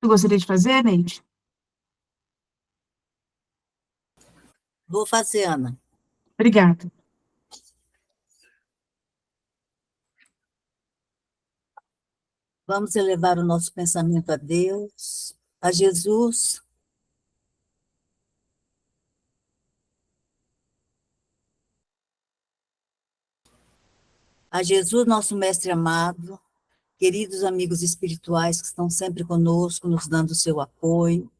Você gostaria de fazer, Neide? Vou fazer, Ana. Obrigada. Vamos elevar o nosso pensamento a Deus, a Jesus. A Jesus, nosso mestre amado, queridos amigos espirituais que estão sempre conosco, nos dando o seu apoio,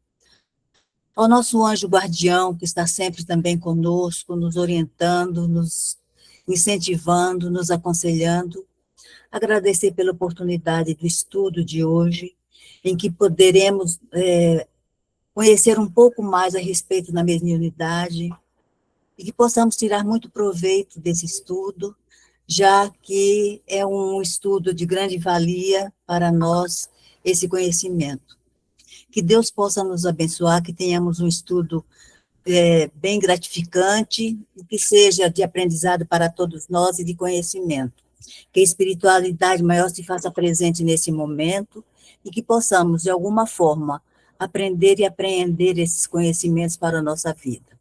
ao nosso anjo guardião, que está sempre também conosco, nos orientando, nos incentivando, nos aconselhando, agradecer pela oportunidade do estudo de hoje, em que poderemos conhecer um pouco mais a respeito da mediunidade, e que possamos tirar muito proveito desse estudo, já que é um estudo de grande valia para nós, esse conhecimento. Que Deus possa nos abençoar, que tenhamos um estudo bem gratificante, e que seja de aprendizado para todos nós e de conhecimento. Que a espiritualidade maior se faça presente nesse momento e que possamos, de alguma forma, aprender e apreender esses conhecimentos para a nossa vida.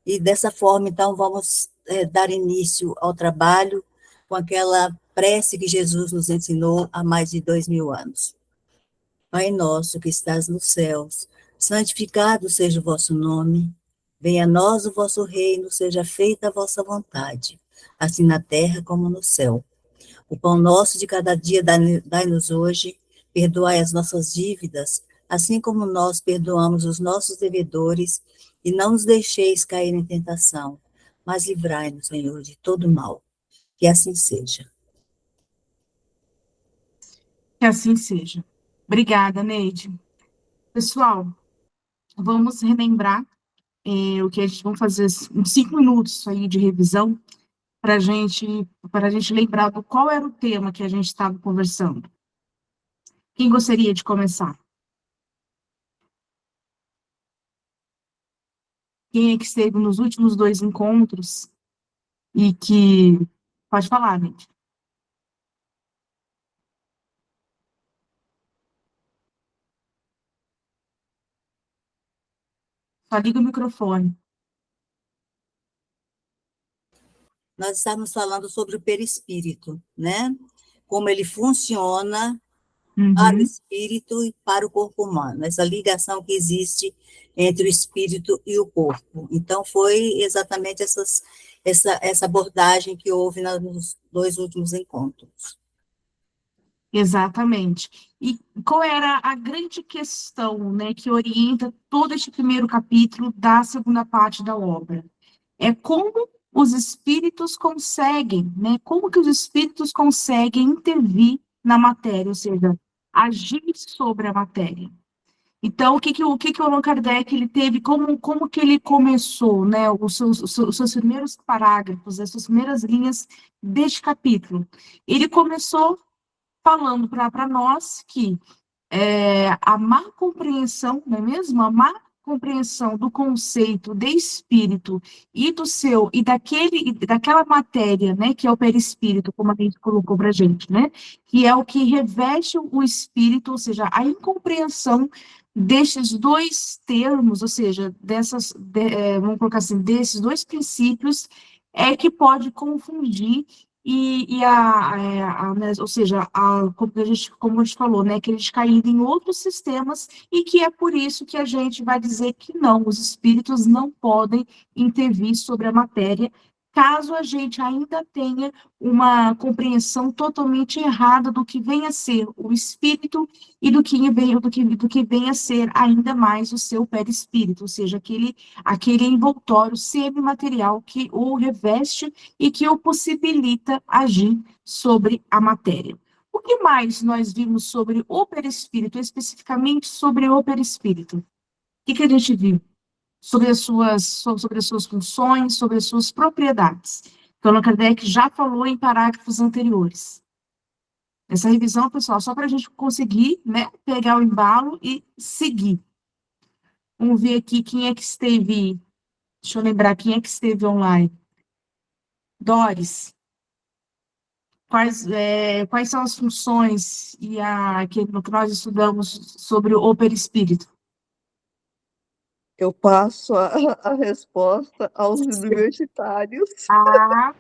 E dessa forma, então, vamos dar início ao trabalho com aquela prece que Jesus nos ensinou há mais de 2000 anos. Pai nosso que estás nos céus, santificado seja o vosso nome, venha a nós o vosso reino, seja feita a vossa vontade, assim na terra como no céu. O pão nosso de cada dia dai-nos hoje, perdoai as nossas dívidas, assim como nós perdoamos os nossos devedores, e não nos deixeis cair em tentação, mas livrai-nos, Senhor, de todo mal. Que assim seja. Que assim seja. Obrigada, Neide. Pessoal, vamos relembrar o que a gente vai fazer uns 5 minutos aí de revisão para a gente lembrar do qual era o tema que a gente estava conversando. Quem gostaria de começar? Quem é que esteve nos últimos 2 encontros e que... Pode falar, Neide. Só liga o microfone. Nós estávamos falando sobre o perispírito, né? Como ele funciona para o espírito e para o corpo humano, essa ligação que existe entre o espírito e o corpo. Então, foi exatamente essa abordagem que houve nos 2 últimos encontros. Exatamente. E qual era a grande questão, né, que orienta todo este primeiro capítulo da segunda parte da obra? É como os espíritos conseguem, né, como que os espíritos conseguem intervir na matéria, ou seja, agir sobre a matéria. Então, o que que o Allan Kardec ele teve, como que ele começou, né, os seus primeiros parágrafos, as suas primeiras linhas deste capítulo? Ele começou falando para nós que a má compreensão, não é mesmo? A má compreensão do conceito de espírito daquela matéria, né, que é o perispírito, como a gente colocou para a gente, né, que é o que reveste o espírito, ou seja, a incompreensão destes 2 termos, ou seja, vamos colocar assim, desses 2 princípios, é que pode confundir né, ou seja, como a gente falou, né, que eles caíram em outros sistemas e que é por isso que a gente vai dizer que não, os espíritos não podem intervir sobre a matéria, caso a gente ainda tenha uma compreensão totalmente errada do que vem a ser o espírito e do que vem a ser ainda mais o seu perispírito, ou seja, aquele envoltório semimaterial que o reveste e que o possibilita agir sobre a matéria. O que mais nós vimos sobre o perispírito, especificamente sobre o perispírito? O que a gente viu? Sobre as suas funções, sobre as suas propriedades. Então, Allan Kardec já falou em parágrafos anteriores. Essa revisão, pessoal, só para a gente conseguir, né, pegar o embalo e seguir. Vamos ver aqui quem é que esteve. Deixa eu lembrar quem é que esteve online. Doris, quais são as funções e aquilo que nós estudamos sobre o perispírito? Eu passo a resposta aos universitários. Ah,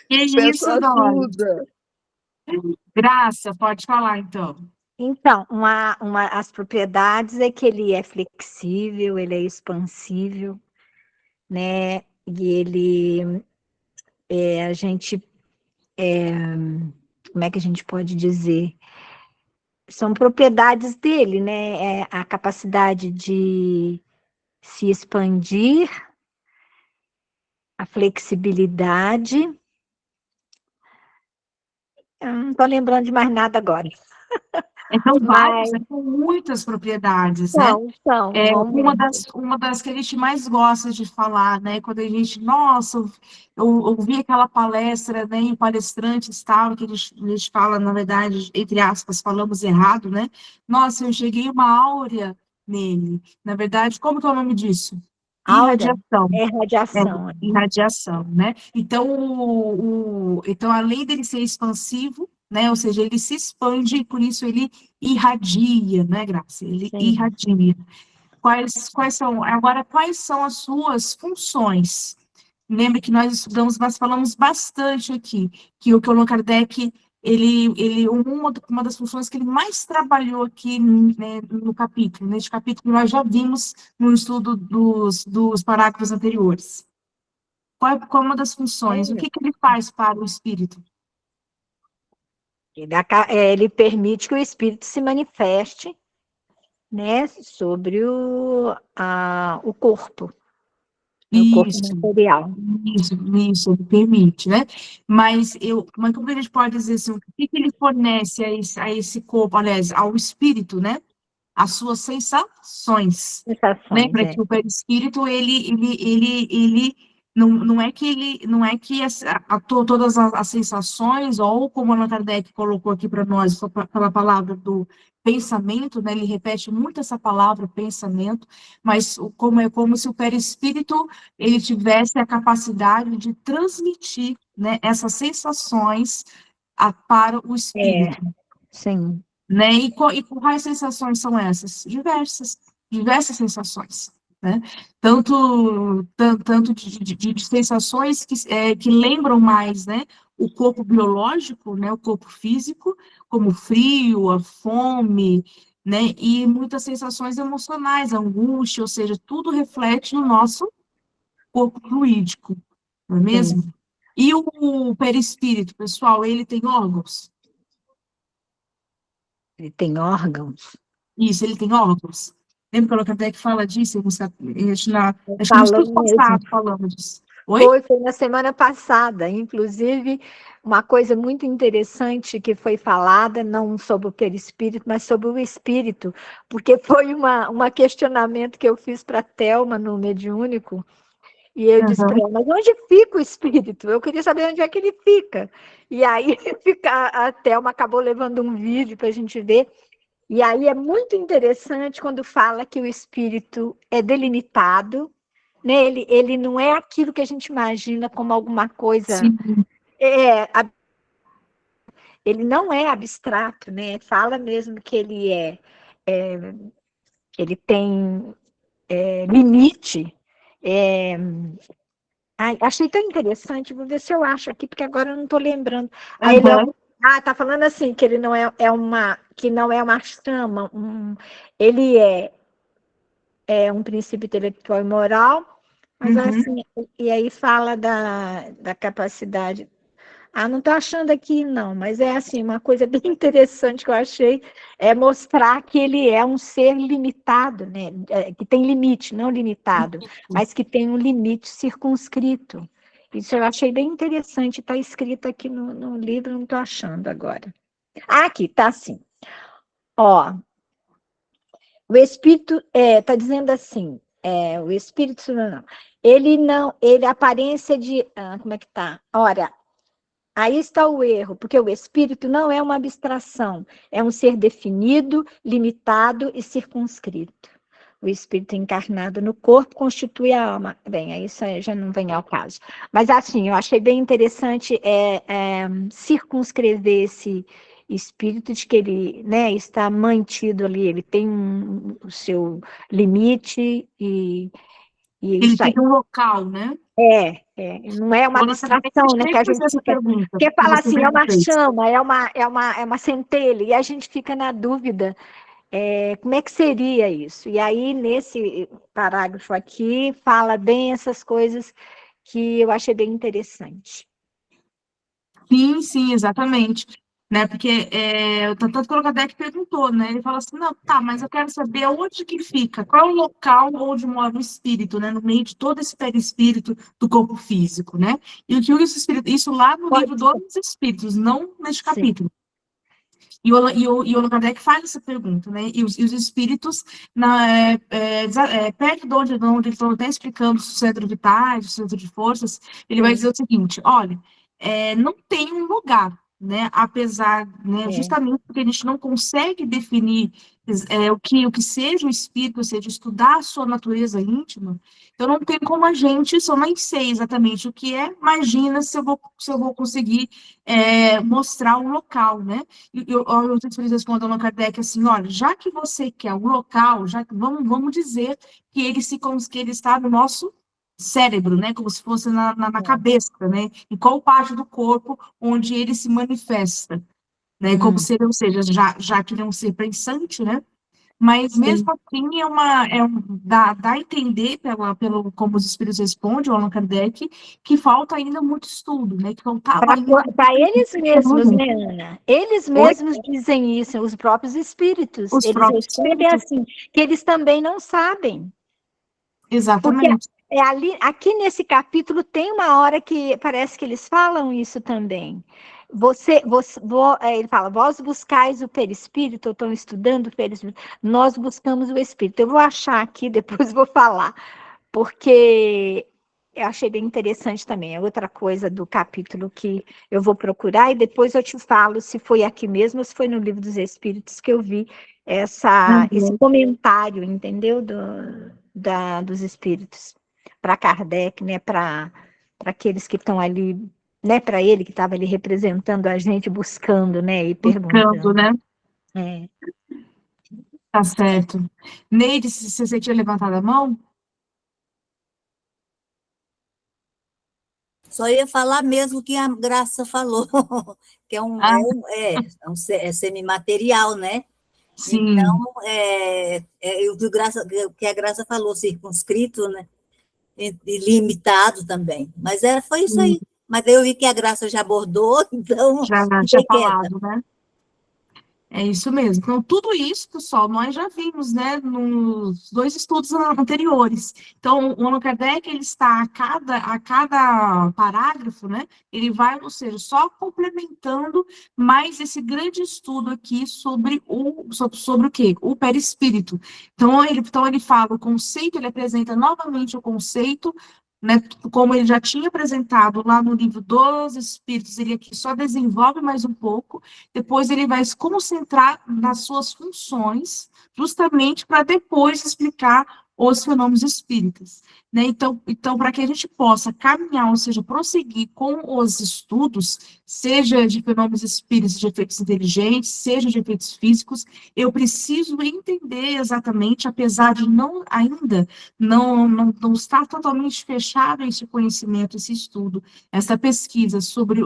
que Peço isso, Dora? ajuda. Graça, pode falar, então. Então, as propriedades é que ele é flexível, ele é expansível, né? E ele, a gente, como é que a gente pode dizer? São propriedades dele, né? É a capacidade de se expandir, a flexibilidade. Eu não estou lembrando de mais nada agora. Então, vários, Mas né, com muitas propriedades, né? vamos Uma das que a gente mais gosta de falar, né? Quando a gente, nossa, eu ouvi aquela palestra, né? E o palestrante estava, que a gente fala, na verdade, entre aspas, falamos errado, né? Nossa, eu cheguei uma áurea nele. Na verdade, como que é o nome disso? áurea, Irradiação. é radiação. Irradiação, né? Então, então, além dele ser expansivo, né? Ou seja, ele se expande e por isso ele irradia, né, Graça? Ele Sim. irradia. Quais são as suas funções? Lembre que nós estudamos, nós falamos bastante aqui, que o Allan Kardec, uma das funções que ele mais trabalhou aqui, né, no capítulo, neste capítulo, nós já vimos no estudo dos parágrafos anteriores. Qual é uma das funções? O que ele faz para o espírito? Ele permite que o espírito se manifeste, né, sobre o corpo, o corpo Isso, material. isso, ele permite, né? Mas como a gente pode dizer assim, o que ele fornece a esse corpo, aliás, ao espírito, né? As suas sensações. Sensações, Lembra que o perispírito, ele não é que todas as sensações, ou como a Allan Kardec colocou aqui para nós, pela palavra do pensamento, né? Ele repete muito essa palavra, pensamento, mas é como se o perispírito, ele tivesse a capacidade de transmitir, né, essas sensações para o espírito. Sim. Né? E quais sensações são essas? Diversas sensações, né? Tanto de sensações que lembram mais, né, o corpo biológico, né, o corpo físico, como o frio, a fome, né, e muitas sensações emocionais, a angústia, ou seja, tudo reflete no nosso corpo fluídico, não é mesmo? Sim. E o perispírito, pessoal, ele tem órgãos? Ele tem órgãos. Isso, ele tem órgãos. Lembra que o Allan Kardec fala disso? Acho que no Falou estudo mesmo. passado falamos disso. Oi? Foi na semana passada, inclusive, uma coisa muito interessante que foi falada, não sobre o perispírito, mas sobre o espírito, porque foi um questionamento que eu fiz para a Thelma no Mediúnico, e eu disse para ela, mas onde fica o espírito? Eu queria saber onde é que ele fica. E aí a Thelma acabou levando um vídeo para a gente ver, e aí é muito interessante quando fala que o espírito é delimitado, né? Ele não é aquilo que a gente imagina como alguma coisa. Sim. Ele não é abstrato, né? Fala mesmo que ele tem limite. Achei tão interessante, vou ver se eu acho aqui, porque agora eu não estou lembrando. Aí ele tá falando assim, que ele não que não é uma chama, ele é um princípio intelectual e moral, mas assim, e aí fala da capacidade. Não estou achando aqui, não, mas é assim, uma coisa bem interessante que eu achei é mostrar que ele é um ser limitado, né? Que tem limite, não limitado, mas que tem um limite circunscrito. Isso eu achei bem interessante, está escrito aqui no livro, não estou achando agora. Aqui, está assim. Ó, o Espírito está dizendo assim, o Espírito ele aparência de, como é que está? Ora, aí está o erro, porque o espírito não é uma abstração, é um ser definido, limitado e circunscrito. o espírito encarnado no corpo constitui a alma. Bem, aí isso aí já não vem ao caso. Mas assim, eu achei bem interessante circunscrever esse espírito de que ele, né, está mantido ali, ele tem o seu limite e Ele isso tem aí. um local, né? Não é uma Quando você tem abstração, né, que a que fazer gente essa fica, pergunta, porque que falar você assim, é mesmo uma fez. chama, é uma centelha, e a gente fica na dúvida, como é que seria isso? E aí, nesse parágrafo aqui, fala bem essas coisas que eu achei bem interessante. Sim, sim, exatamente. Né? Porque tanto que o Kardec perguntou, né? Ele fala assim, não, tá, mas eu quero saber onde que fica, qual é o local onde mora o espírito, né? No meio de todo esse perispírito do corpo físico, né? E o que os espíritos, isso lá no livro dos Espíritos, não neste Sim. capítulo. E o Allan Kardec faz essa pergunta, né? E os espíritos, perto de onde ele está explicando o centro vitais, o centro de forças, ele vai dizer o seguinte: olha, não tem um lugar, né? Apesar, né, justamente porque a gente não consegue definir o que seja o espírito, ou seja, estudar a sua natureza íntima, então não tem como a gente, se eu nem sei exatamente o que é, imagina se eu vou conseguir mostrar um local, né? Os espíritos respondem ao Kardec assim, olha, já que você quer o local, vamos dizer que ele está no nosso cérebro, né, como se fosse na cabeça, né, em qual parte do corpo onde ele se manifesta, né, como ser, ou seja, já que ele é um ser pensante, né, mas mesmo assim dá a entender, como os espíritos respondem, o Allan Kardec, que falta ainda muito estudo, né, que faltava ainda... Para eles mesmos, né, Ana? Eles mesmos dizem isso, os próprios espíritos. Os Eles próprios respondem espíritos, assim, que eles também não sabem. Porque exatamente. aqui nesse capítulo tem uma hora que parece que eles falam isso também. Ele fala, vós buscais o perispírito, ou estão estudando o perispírito, nós buscamos o espírito. Eu vou achar aqui, depois vou falar, porque eu achei bem interessante também. É outra coisa do capítulo que eu vou procurar e depois eu te falo se foi aqui mesmo ou se foi no Livro dos Espíritos que eu vi esse comentário, entendeu? Dos espíritos para Kardec, né? Para aqueles que estão ali, né? Para ele que estava ali representando a gente, buscando, né? E Buscando, perguntando. né? É. Tá certo. Neide, se você tinha levantado a mão? Só ia falar mesmo que a Graça falou, que Ah, é semimaterial, né? Então, sim. o que a Graça falou, circunscrito, né? E limitado também. Mas foi isso aí. Mas eu vi que a Graça já abordou, então Já tinha fiquei quieta. falado, né? É isso mesmo. Então, tudo isso, pessoal, nós já vimos, né, nos dois estudos anteriores. Então, o Allan Kardec, ele está a cada parágrafo, né, ele vai, ou seja, só complementando mais esse grande estudo aqui sobre o quê? O perispírito. Então, ele fala o conceito, ele apresenta novamente o conceito, né, como ele já tinha apresentado lá no livro dos Espíritos, ele aqui só desenvolve mais um pouco, depois ele vai se concentrar nas suas funções, justamente para depois explicar os fenômenos espíritas, né? Então, para que a gente possa caminhar, ou seja, prosseguir com os estudos, seja de fenômenos espíritas, de efeitos inteligentes, seja de efeitos físicos, eu preciso entender exatamente, apesar de ainda não estar totalmente fechado esse conhecimento, esse estudo, essa pesquisa sobre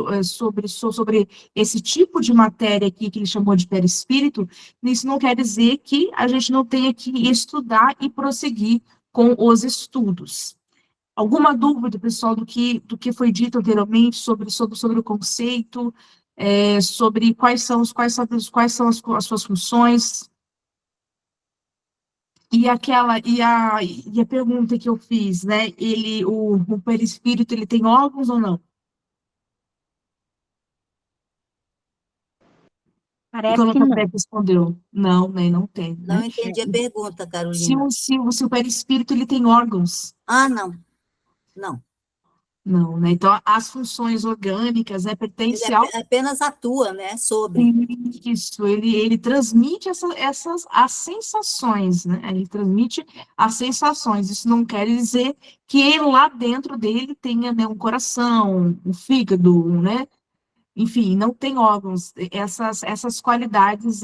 esse tipo de matéria aqui, que ele chamou de perispírito, isso não quer dizer que a gente não tenha que estudar e prosseguir com os estudos. Alguma dúvida, pessoal, do que foi dito anteriormente sobre o conceito, sobre quais são as suas funções? E a pergunta que eu fiz, né? O perispírito, ele tem órgãos ou não? E Parece quando o que Kardec não. respondeu, não, né, não tem, Não né? entendi a pergunta, Se Carolina. o, se o, se o perispírito, ele tem órgãos, Ah, não. Não. Não, né? Então, as funções orgânicas, né, Ele pertencem ao apenas atua, né, sobre. isso, ele transmite as sensações, né? Ele transmite as sensações. Isso não quer dizer que lá dentro dele tenha, né, um coração, um fígado, né? Enfim, não tem órgãos. Essas qualidades,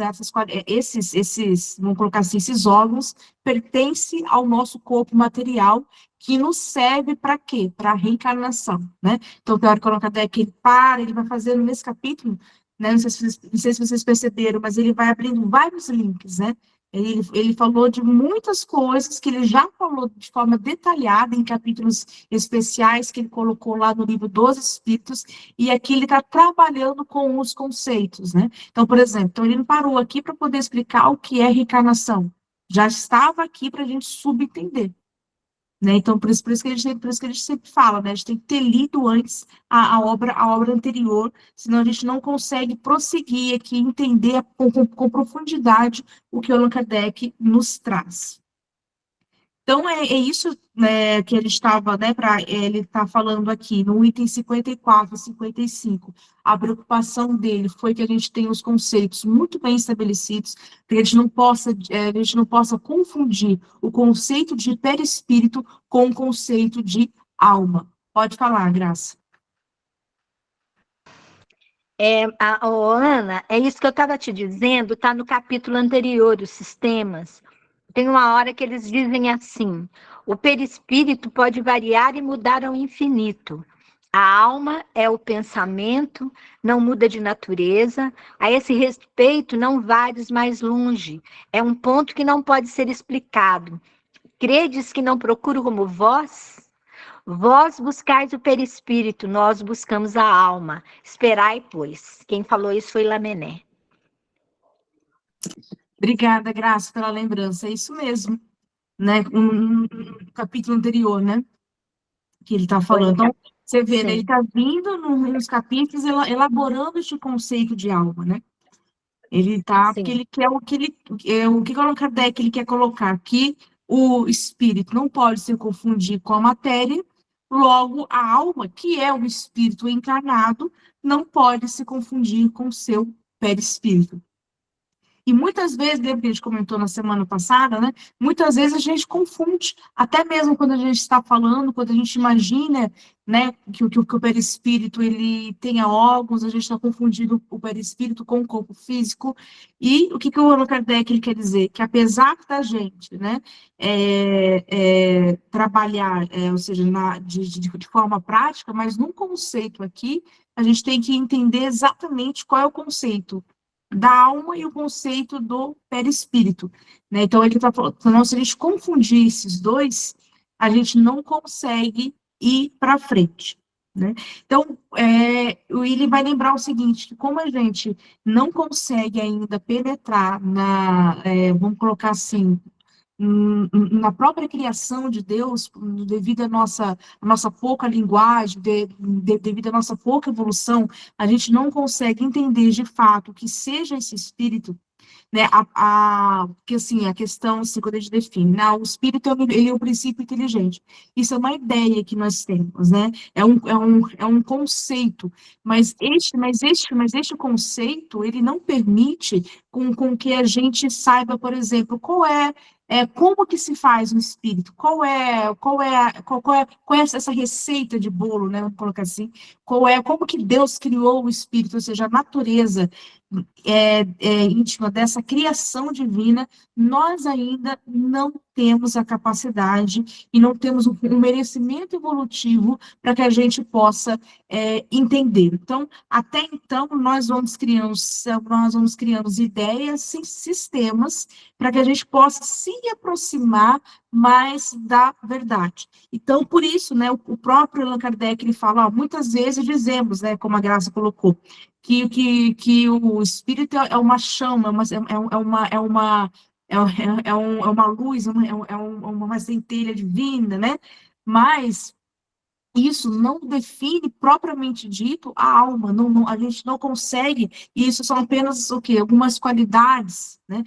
vamos colocar assim, esses órgãos pertencem ao nosso corpo material, que nos serve para quê? Para a reencarnação, né? Então, tem hora que o Allan Kardec, ele vai fazendo nesse capítulo, né? Não sei se vocês perceberam, mas ele vai abrindo vários links, né? Ele falou de muitas coisas que ele já falou de forma detalhada em capítulos especiais que ele colocou lá no livro dos Espíritos, e aqui ele está trabalhando com os conceitos, né? Então, por exemplo, então ele não parou aqui para poder explicar o que é reencarnação. Já estava aqui para a gente subentender, né? Então, por isso que a gente sempre fala, né? A gente tem que ter lido antes a obra anterior, senão a gente não consegue prosseguir aqui, entender com profundidade o que o Allan Kardec nos traz. Então, é isso, né, que ele estava, né, ele está falando aqui no item 54 e 55. A preocupação dele foi que a gente tenha os conceitos muito bem estabelecidos, que a gente não possa confundir o conceito de perispírito com o conceito de alma. Pode falar, Graça. Ana, é isso que eu estava te dizendo, está no capítulo anterior, os sistemas. Tem uma hora que eles dizem assim: o perispírito pode variar e mudar ao infinito. A alma é o pensamento, não muda de natureza. A esse respeito, não vares mais longe. É um ponto que não pode ser explicado. Credes que não procuro como vós? Vós buscais o perispírito, nós buscamos a alma. Esperai, pois. Quem falou isso foi Lamennais. Obrigada, Graça, pela lembrança. É isso mesmo, né? Um capítulo anterior, né? Que ele está falando. Então, você vê, né, ele está vindo nos capítulos elaborando este conceito de alma, né? Ele está, porque ele quer o que Allan Kardec ele quer colocar, que o espírito não pode se confundir com a matéria, logo a alma, que é o espírito encarnado, não pode se confundir com o seu perispírito. E muitas vezes, lembra que a gente comentou na semana passada, né? Muitas vezes a gente confunde, até mesmo quando a gente está falando, quando a gente imagina, né, que o perispírito ele tenha órgãos, a gente está confundindo o perispírito com o corpo físico. E o que o Allan Kardec ele quer dizer? Que apesar da gente, né, trabalhar, ou seja, de forma prática, mas num conceito aqui, a gente tem que entender exatamente qual é o conceito da alma e o conceito do perispírito, né? Então, ele está falando, então, se a gente confundir esses dois, a gente não consegue ir para frente, né? Então, ele vai lembrar o seguinte, que como a gente não consegue ainda penetrar vamos colocar assim, na própria criação de Deus, devido à nossa pouca linguagem, devido à nossa pouca evolução, a gente não consegue entender de fato que seja esse espírito, né? Porque assim, a questão, assim, quando a gente define, né, o espírito ele é o princípio inteligente. Isso é uma ideia que nós temos, né? É um conceito, mas este conceito, ele não permite com que a gente saiba, por exemplo, como que se faz um espírito, qual é essa receita de bolo, né? Vamos colocar assim, como que Deus criou o espírito, ou seja, a natureza íntima dessa criação divina, nós ainda não temos a capacidade e não temos um merecimento evolutivo para que a gente possa entender. Então, até então, nós vamos criando ideias, sistemas, para que a gente possa se aproximar mais da verdade. Então, por isso, né, o próprio Allan Kardec, ele fala, muitas vezes dizemos, né, como a Graça colocou, que o espírito é uma chama, é uma luz, uma centelha divina, né? Mas isso não define propriamente dito a alma, a gente não consegue, e isso são apenas o quê? Algumas qualidades, né?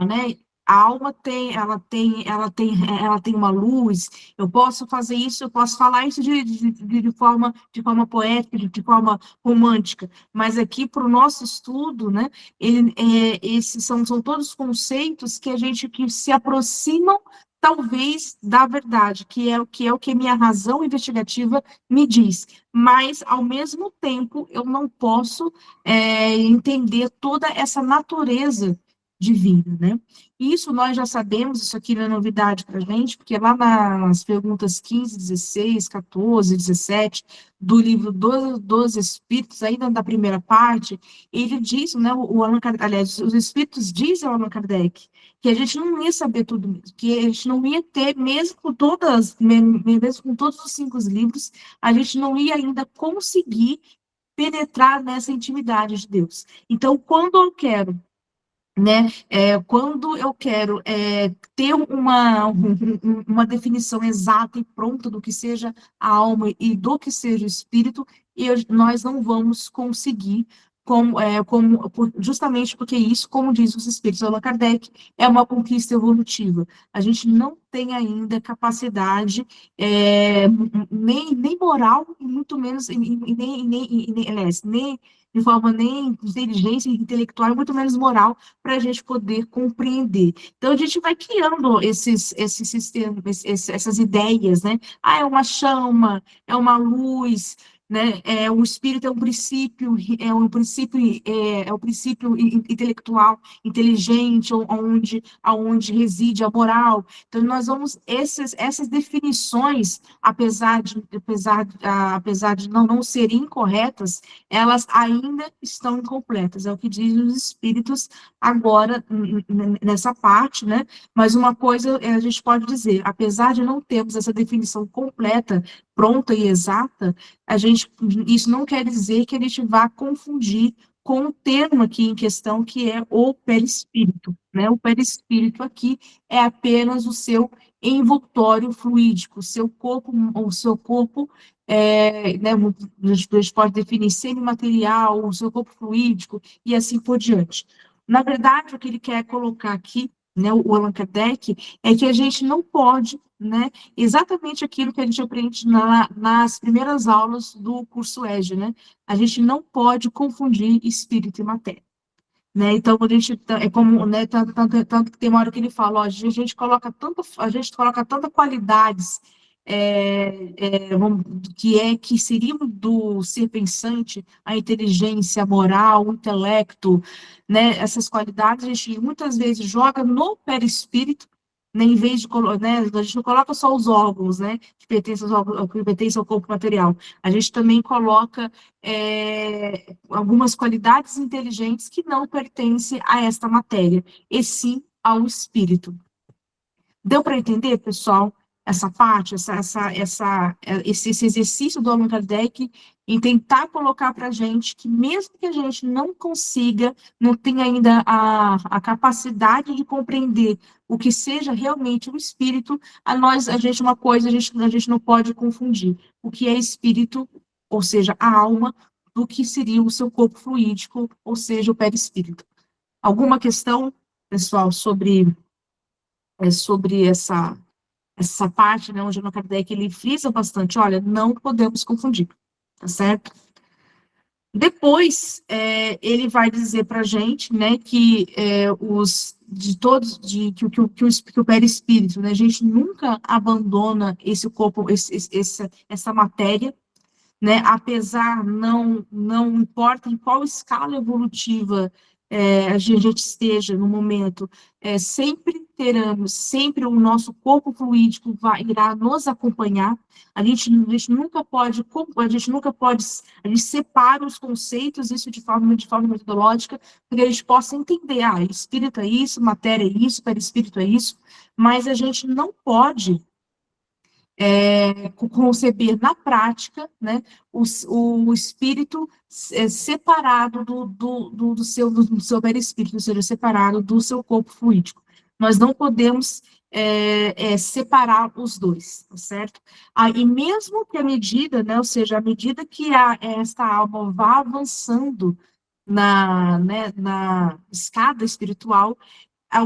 Né? A alma ela tem uma luz, eu posso fazer isso, eu posso falar isso de forma poética, de forma romântica, mas aqui para o nosso estudo, né, esses são todos conceitos que se aproximam, talvez, da verdade, que é o que minha razão investigativa me diz, mas, ao mesmo tempo, eu não posso entender toda essa natureza divina, né? Isso nós já sabemos, isso aqui não é novidade para a gente, porque lá nas perguntas 15, 16, 14, 17, do livro dos Espíritos, ainda da primeira parte, ele diz, né, o Allan Kardec, aliás, os Espíritos dizem ao Allan Kardec que a gente não ia saber tudo mesmo, que a gente não ia ter, mesmo com todos os 5 livros, a gente não ia ainda conseguir penetrar nessa intimidade de Deus. Então, quando eu quero ter uma definição exata e pronta do que seja a alma e do que seja o espírito, nós não vamos conseguir, justamente porque isso, como diz os espíritos Allan Kardec, é uma conquista evolutiva. A gente não tem ainda capacidade nem moral, e muito menos, aliás, nem de forma nem inteligência intelectual, e muito menos moral, para a gente poder compreender. Então, a gente vai criando esses sistemas, essas ideias, né? Ah, é uma chama, é uma luz, né? O espírito é um princípio intelectual, inteligente, onde reside a moral. Então, nós vamos, essas definições, apesar de não serem incorretas, elas ainda estão incompletas, é o que dizem os espíritos agora, nessa parte, né? Mas uma coisa a gente pode dizer, apesar de não termos essa definição completa, pronta e exata, isso não quer dizer que a gente vá confundir com o termo aqui em questão, que é o perispírito, né? O perispírito aqui é apenas o seu envoltório fluídico, o seu corpo, né, a gente pode definir semimaterial, o seu corpo fluídico, e assim por diante. Na verdade, o que ele quer colocar aqui, né, o Allan Kardec, é que a gente não pode, né, exatamente aquilo que a gente aprende nas primeiras aulas do curso EJA, né, a gente não pode confundir espírito e matéria. Né, então, é como, né, tanto que tem uma hora que ele fala, ó, a gente coloca tanta qualidades que seriam do ser pensante, a inteligência, a moral, o intelecto, né, essas qualidades a gente muitas vezes joga no perispírito, né, em vez de, né, a gente não coloca só os órgãos, né, que pertencem ao corpo material, a gente também coloca algumas qualidades inteligentes que não pertencem a esta matéria, e sim ao espírito. Deu para entender, pessoal, essa parte, esse exercício do Allan Kardec em tentar colocar para a gente que mesmo que a gente não consiga, não tenha ainda a capacidade de compreender o que seja realmente o espírito, a gente não pode confundir o que é espírito, ou seja, a alma, do que seria o seu corpo fluídico, ou seja, o perispírito. Alguma questão, pessoal, sobre essa parte, né, onde o Allan Kardec ele frisa bastante, olha, não podemos confundir, tá certo? Depois, ele vai dizer para a gente, né, que que o perispírito, né, a gente nunca abandona esse corpo, essa matéria, né, apesar, não importa em qual escala evolutiva a gente esteja no momento, sempre o nosso corpo fluídico irá nos acompanhar, a gente separa os conceitos, isso de forma metodológica, para que a gente possa entender, espírito é isso, matéria é isso, perispírito é isso, mas a gente não pode conceber na prática, né, o espírito separado do seu perispírito, ou seja, separado do seu corpo fluídico. Nós não podemos separar os dois, tá certo? E mesmo que a medida, né, ou seja, à medida que esta alma vá avançando na escada espiritual,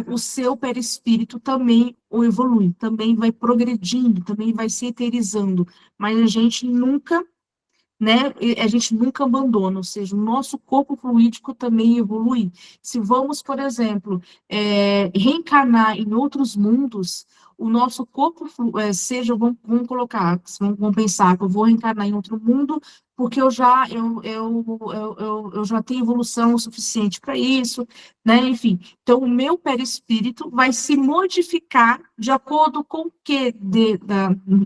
o seu perispírito também o evolui, também vai progredindo, também vai se eterizando, mas a gente nunca, né, a gente nunca abandona, ou seja, o nosso corpo fluídico também evolui. Se vamos, por exemplo, reencarnar em outros mundos, o nosso corpo, seja, vamos colocar, vamos pensar que eu vou reencarnar em outro mundo, porque eu já tenho evolução suficiente para isso, né, enfim. Então, o meu perispírito vai se modificar de acordo com o que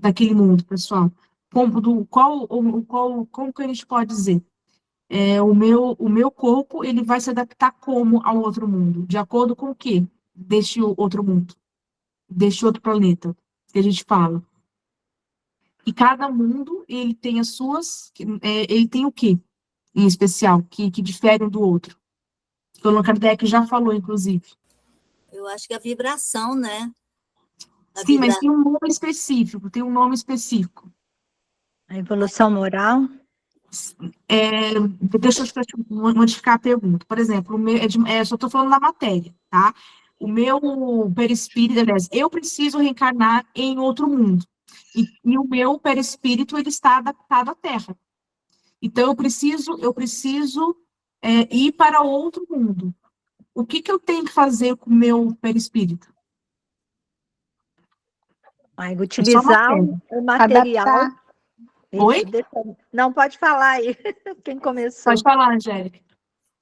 daquele mundo, pessoal. Como que a gente pode dizer? O meu corpo, ele vai se adaptar como ao outro mundo? De acordo com o quê? Deste outro mundo, deste outro planeta, que a gente fala. E cada mundo, ele tem as suas, ele tem o quê, em especial, que difere um do outro? O Allan Kardec já falou, inclusive. Eu acho que a vibração, né? Sim, mas tem um nome específico, A evolução moral? Deixa eu modificar a pergunta. Por exemplo, só estou falando da matéria, tá? O meu perispírito, aliás, eu preciso reencarnar em outro mundo. E o meu perispírito, ele está adaptado à Terra. Então, eu preciso ir para outro mundo. O que eu tenho que fazer com o meu perispírito? Aí, utilizar o material. Adaptar. Isso, Oi? Não, pode falar aí, quem começou. Pode falar, Angélica.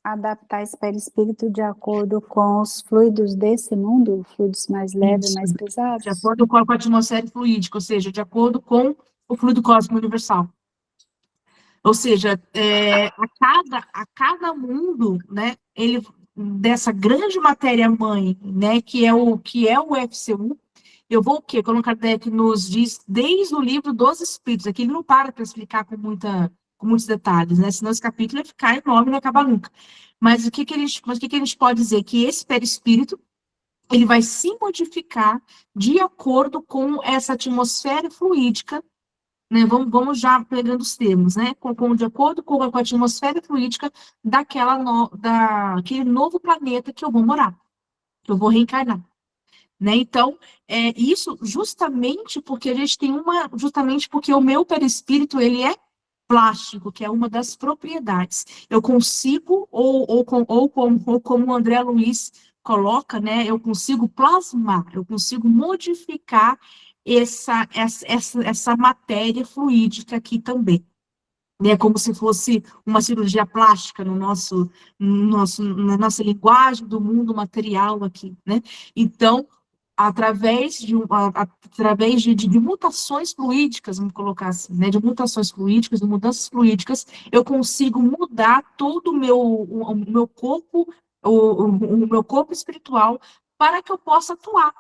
Adaptar esse perispírito de acordo com os fluidos desse mundo, fluidos mais leves, Isso. mais pesados. De acordo com a atmosfera fluídica, ou seja, de acordo com o fluido cósmico universal. Ou seja, a cada mundo, né, dessa grande matéria-mãe, né, que é o FCU, eu vou o quê? Como Kardec nos diz, desde o livro dos Espíritos, aqui ele não para explicar com muitos detalhes, né, senão esse capítulo ia ficar enorme e não acabar nunca. Mas o que que a gente pode dizer? Que esse perispírito, ele vai se modificar de acordo com essa atmosfera fluídica, né? Vamos já pegando os termos, né? De acordo com a atmosfera fluídica daquele novo planeta que eu vou morar, que eu vou reencarnar. Né? Então, isso justamente porque justamente porque o meu perispírito, ele é plástico, que é uma das propriedades. Eu consigo, ou como o André Luiz coloca, né, eu consigo plasmar, eu consigo modificar essa matéria fluídica aqui também. É como se fosse uma cirurgia plástica na nossa linguagem do mundo material aqui, né? Então, através de mutações fluídicas, vamos colocar assim, né? De mutações fluídicas, de mudanças fluídicas, eu consigo mudar todo o meu corpo, o meu corpo espiritual, para que eu possa atuar.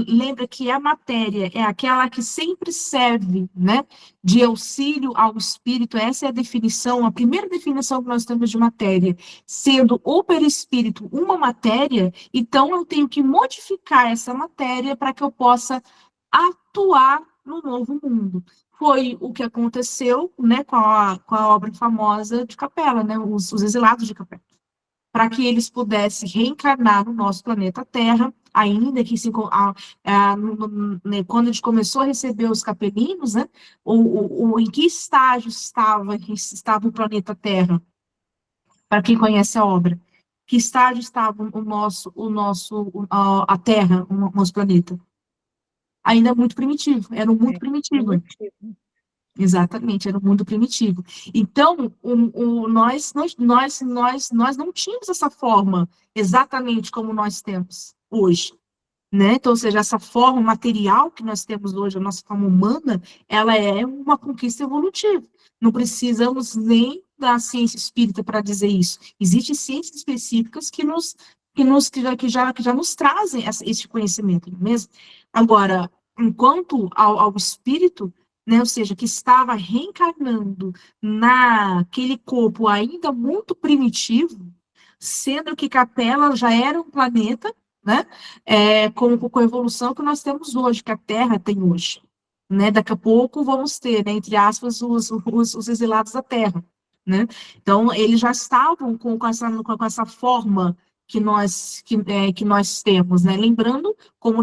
Lembra que a matéria é aquela que sempre serve, né, de auxílio ao espírito. Essa é a definição, a primeira definição que nós temos de matéria. Sendo o perispírito uma matéria, então eu tenho que modificar essa matéria para que eu possa atuar no novo mundo. Foi o que aconteceu, né, com a obra famosa de Capela, né, os exilados de Capela, para que eles pudessem reencarnar no nosso planeta Terra, ainda que quando a gente começou a receber os capelinos, né, em que estágio estava o planeta Terra, para quem conhece a obra, que estágio estava a Terra, o nosso planeta? Ainda muito primitivo, era um mundo primitivo. Exatamente, era um mundo primitivo. Então, nós não tínhamos essa forma exatamente como nós temos hoje, né? Então, ou seja, essa forma material que nós temos hoje, a nossa forma humana, ela é uma conquista evolutiva. Não precisamos nem da ciência espírita para dizer isso. Existem ciências específicas que já nos trazem esse conhecimento, não é mesmo? Agora, enquanto ao espírito, né, ou seja, que estava reencarnando naquele corpo ainda muito primitivo, sendo que Capela já era um planeta, né, com a evolução que nós temos hoje, que a Terra tem hoje. Né, daqui a pouco vamos ter, né, entre aspas, os exilados da Terra. Né? Então, eles já estavam com essa forma que nós temos, né? Lembrando, como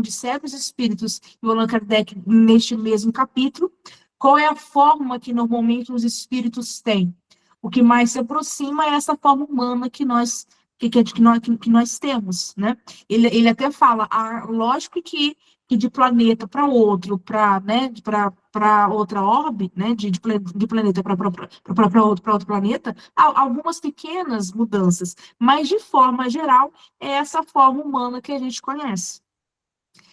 disseram os espíritos e o Allan Kardec neste mesmo capítulo, qual é a forma que normalmente os espíritos têm? O que mais se aproxima é essa forma humana que nós temos, né? Ele até fala, lógico que de planeta para outro, né, para outra órbita, né, de planeta para outro planeta, há algumas pequenas mudanças, mas de forma geral é essa forma humana que a gente conhece.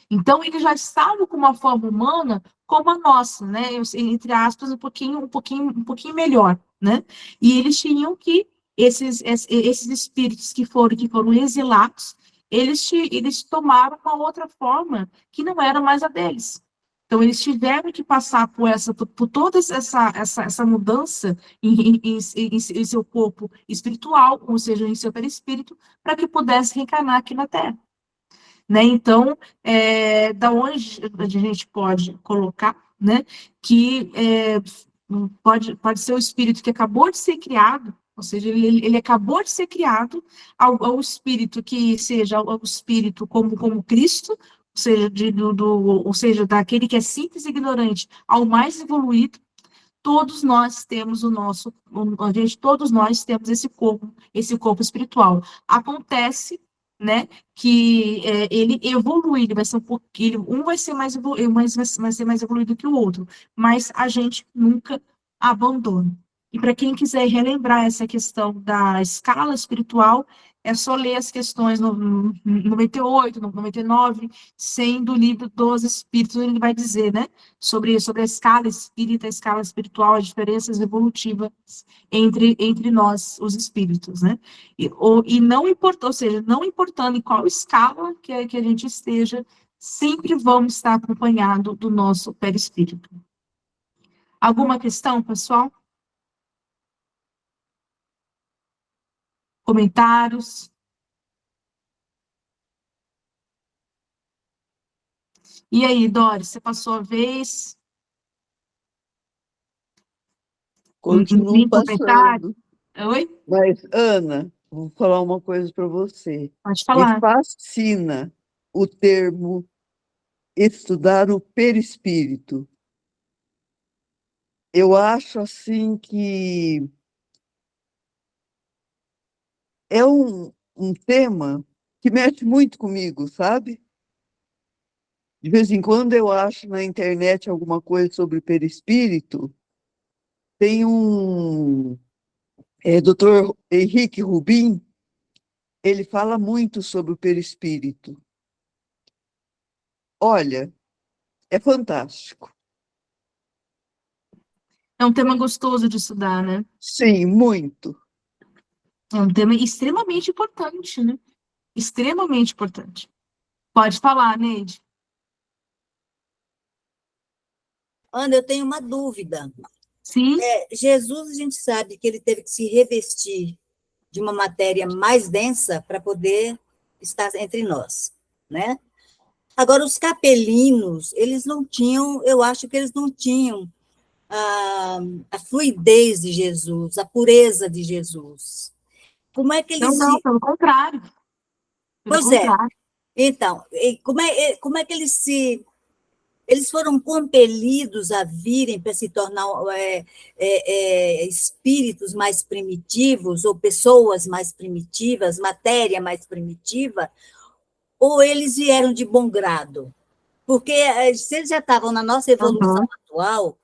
Então, eles já estavam com uma forma humana como a nossa, né? Entre aspas, um pouquinho melhor, né? E eles tinham que, esses espíritos que foram exilados, eles tomaram uma outra forma que não era mais a deles. Então, eles tiveram que passar por toda essa mudança em seu corpo espiritual, ou seja, em seu perispírito, para que pudesse reencarnar aqui na Terra. Né? Então, da onde a gente pode colocar, né, que pode ser o espírito que acabou de ser criado, ou seja, ele acabou de ser criado, ao espírito que seja o espírito como Cristo, ou seja, daquele que é simples e ignorante ao mais evoluído. Todos nós temos todos nós temos esse corpo espiritual. Acontece, né, que ele evolui, ele vai ser um pouquinho, um vai ser mais evoluído que o outro, mas a gente nunca abandona. E para quem quiser relembrar essa questão da escala espiritual, é só ler as questões 98, 99, 100 do livro dos Espíritos, ele vai dizer, né, sobre a escala espírita, a escala espiritual, as diferenças evolutivas entre nós, os espíritos, né? Ou seja, não importando em qual escala que a gente esteja, sempre vamos estar acompanhado do nosso perispírito. Alguma questão, pessoal? Comentários? E aí, Doris, você passou a vez? Continuo Nem comentário? passando. Oi? Mas, Ana, vou falar uma coisa para você. Pode Me falar. fascina o termo estudar o perispírito. Eu acho assim que é um tema que mexe muito comigo, sabe? De vez em quando eu acho na internet alguma coisa sobre perispírito. Tem Dr. Henrique Rubin, ele fala muito sobre o perispírito. Olha, é fantástico. É um tema gostoso de estudar, né? Sim, muito. É um tema extremamente importante, né? Extremamente importante. Pode falar, Neide. Ana, eu tenho uma dúvida. Sim, Jesus, a gente sabe que ele teve que se revestir de uma matéria mais densa para poder estar entre nós, né? Agora, os capelinos, eles não tinham, eu acho que eles não tinham a fluidez de Jesus, a pureza de Jesus. Como é que eles não, pelo contrário. Pois contrário. Então, como é que eles foram compelidos a virem para se tornar espíritos mais primitivos, ou pessoas mais primitivas, matéria mais primitiva, ou eles vieram de bom grado? Porque se eles já estavam na nossa evolução atual,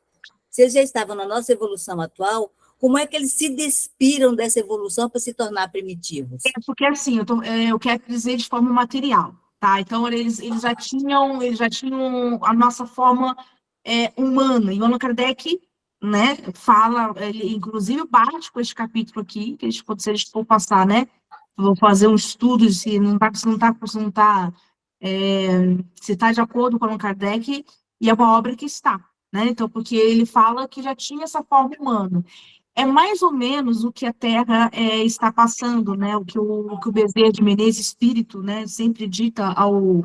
se eles já estavam na nossa evolução atual, como é que eles se despiram dessa evolução para se tornar primitivos? Porque assim, eu quero dizer de forma material, tá? Então, eles já tinham a nossa forma humana. E o Allan Kardec, né, fala, ele inclusive bate com este capítulo aqui, que se a gente for passar, né, vou fazer um estudo se está de acordo com o Allan Kardec, e é uma obra que está, né? Então, porque ele fala que já tinha essa forma humana. É mais ou menos o que a Terra está passando, né? O que o Bezerra de Menezes Espírito, né, sempre dita ao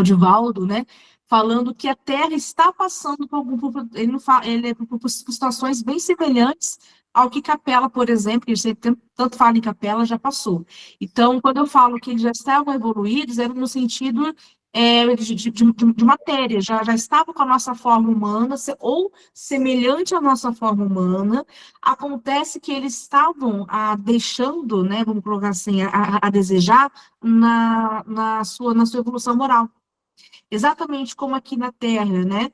Divaldo, né? Falando que a Terra está passando por ele não fala, por situações bem semelhantes ao que Capela, por exemplo, que a gente tanto fala em Capela, já passou. Então, quando eu falo que eles já estavam evoluídos, era no sentido de matéria, já estava com a nossa forma humana, ou semelhante à nossa forma humana. Acontece que eles estavam deixando, né, vamos colocar assim, a desejar na sua evolução moral. Exatamente como aqui na Terra, né?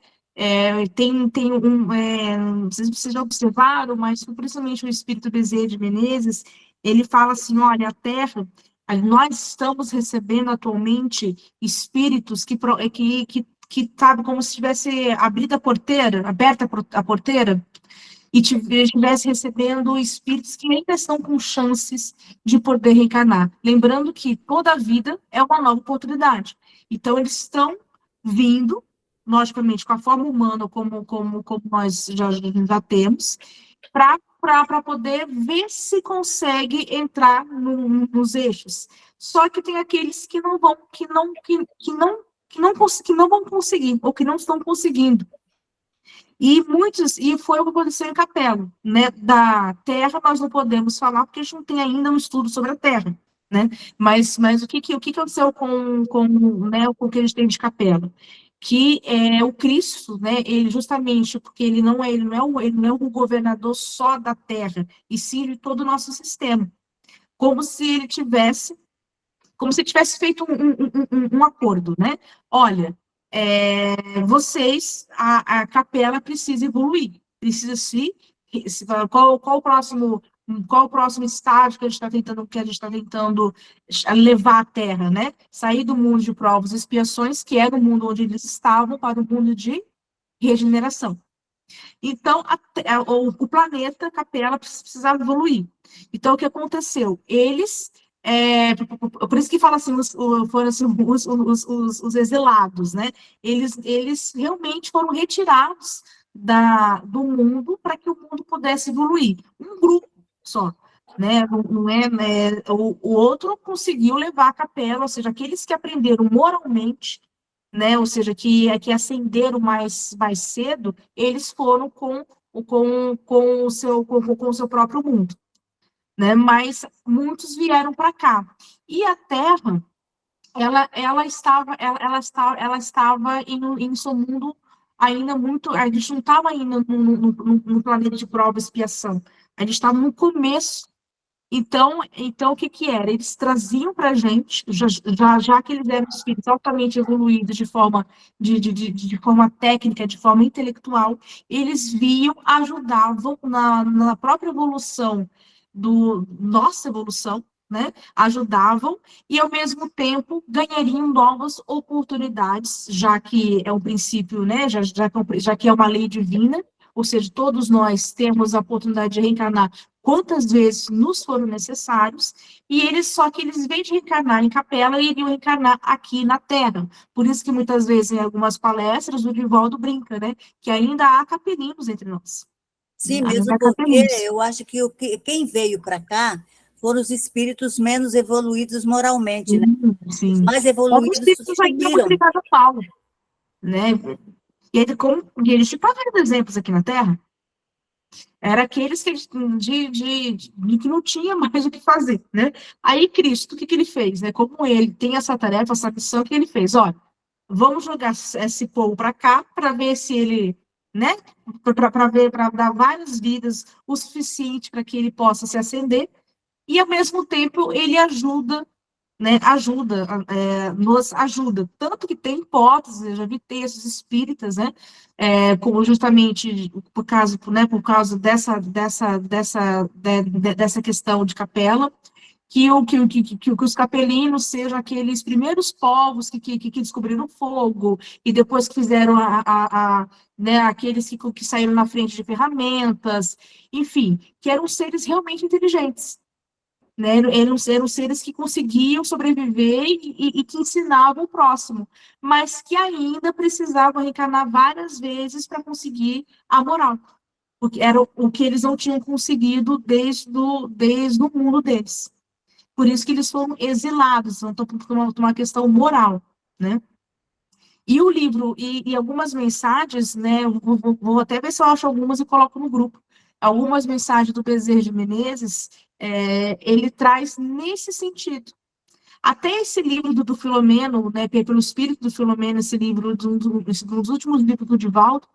Não sei se vocês já observaram, mas principalmente o espírito Bezerra de Menezes, ele fala assim, olha, a Terra, nós estamos recebendo atualmente espíritos que sabe, como se tivesse aberta a porteira, e estivesse recebendo espíritos que ainda estão com chances de poder reencarnar. Lembrando que toda a vida é uma nova oportunidade. Então, eles estão vindo, logicamente, com a forma humana, como nós já temos, para poder ver se consegue entrar nos eixos. Só que tem aqueles que não vão, que não vão conseguir, ou que não estão conseguindo. E foi o que aconteceu em Capela, né? Da Terra nós não podemos falar, porque a gente não tem ainda um estudo sobre a Terra, né? Mas o que aconteceu né, com o que a gente tem de Capela? Que o Cristo, né? Ele justamente porque ele não é o governador só da Terra, e sim de todo o nosso sistema, como se ele tivesse feito um acordo, né? Olha, a capela precisa evoluir, precisa qual o próximo estágio que a gente está tentando levar à Terra, né? Sair do mundo de provas e expiações, que era o mundo onde eles estavam, para o mundo de regeneração. Então, o planeta Capela precisava evoluir. Então, o que aconteceu? Eles, por isso que fala assim, foram assim, os exilados, né? Eles realmente foram retirados do mundo para que o mundo pudesse evoluir. Um grupo só. Né, o outro conseguiu levar a Capela, ou seja, aqueles que aprenderam moralmente, né, ou seja, que ascenderam mais cedo, eles foram com o seu próprio mundo, né? Mas muitos vieram para cá. E a Terra, ela estava em seu mundo ainda muito, a gente não estava ainda no planeta de prova e expiação, a gente estava no começo. Então, o que era? Eles traziam para a gente, já que eles eram espíritos altamente evoluídos de forma técnica, de forma intelectual, eles viam, ajudavam na própria evolução, nossa evolução, né? Ajudavam, e ao mesmo tempo ganhariam novas oportunidades, já que é um princípio, né? Já que é uma lei divina, ou seja, todos nós temos a oportunidade de reencarnar quantas vezes nos foram necessários, só que eles, em vez de reencarnar em Capela, iriam reencarnar aqui na Terra. Por isso que muitas vezes, em algumas palestras, o Divaldo brinca, né, que ainda há capelinos entre nós. Sim, mesmo porque eu acho que quem veio para cá foram os espíritos menos evoluídos moralmente, né? Sim. Os mais evoluídos sucumbiram. Paulo, né? E eles te vários exemplos aqui na Terra. Era aqueles que não tinha mais o que fazer, né? Aí Cristo, o que ele fez, né? Como ele tem essa tarefa, essa missão, o que ele fez? Olha, vamos jogar esse povo para cá para ver se ele, né? Para dar várias vidas o suficiente para que ele possa se ascender, e ao mesmo tempo ele ajuda, né? Nos ajuda. Tanto que tem hipóteses, eu já vi textos espíritas, né? Como justamente por causa dessa questão de Capela, que os capelinos sejam aqueles primeiros povos que descobriram o fogo, e depois que fizeram né, aqueles que saíram na frente de ferramentas, enfim, que eram seres realmente inteligentes. Né? Eram seres que conseguiam sobreviver e que ensinavam o próximo, mas que ainda precisavam reencarnar várias vezes para conseguir a moral, porque era o que eles não tinham conseguido desde o mundo deles. Por isso que eles foram exilados, então, por uma questão moral, né? E o livro, e algumas mensagens, né? Vou até ver se eu acho algumas e coloco no grupo. algumas mensagens do Bezerra de Menezes, ele traz nesse sentido. Até esse livro do Filomeno, né, pelo espírito do Filomeno, esse livro, um dos últimos livros do Divaldo,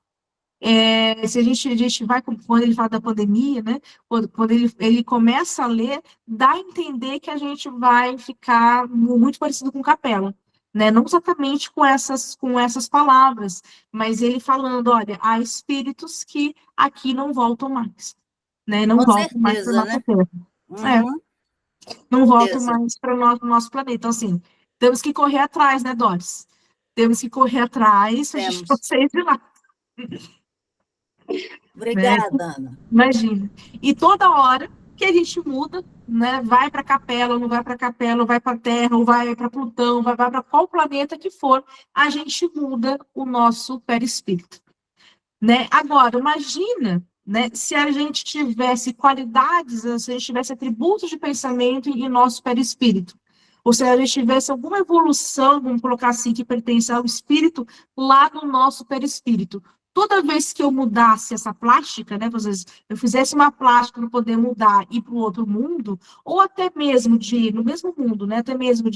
se a gente vai, quando ele fala da pandemia, né, quando ele começa a ler, dá a entender que a gente vai ficar muito parecido com Capela, né, não exatamente com essas palavras, mas ele falando, olha, há espíritos que aqui não voltam mais, né, não Com voltam mais para a certeza, nossa né? Terra. Uhum, Não voltam certeza. mais para o nosso planeta. Então, assim, temos que correr atrás, né, Doris? Temos que correr atrás para a gente Temos. sair de lá, né? Obrigada, Ana. Imagina. E toda hora que a gente muda, né, vai para a Capela, ou não vai para a Capela, ou vai para a Terra, ou vai para Plutão, vai para qual planeta que for, a gente muda o nosso perispírito, né? Agora, imagina, né, se a gente tivesse qualidades, se a gente tivesse atributos de pensamento em nosso perispírito, ou se a gente tivesse alguma evolução, vamos colocar assim, que pertence ao espírito, lá no nosso perispírito. Toda vez que eu mudasse essa plástica, né, vocês, eu fizesse uma plástica para poder mudar e ir para o outro mundo, ou até mesmo no mesmo mundo, né, até mesmo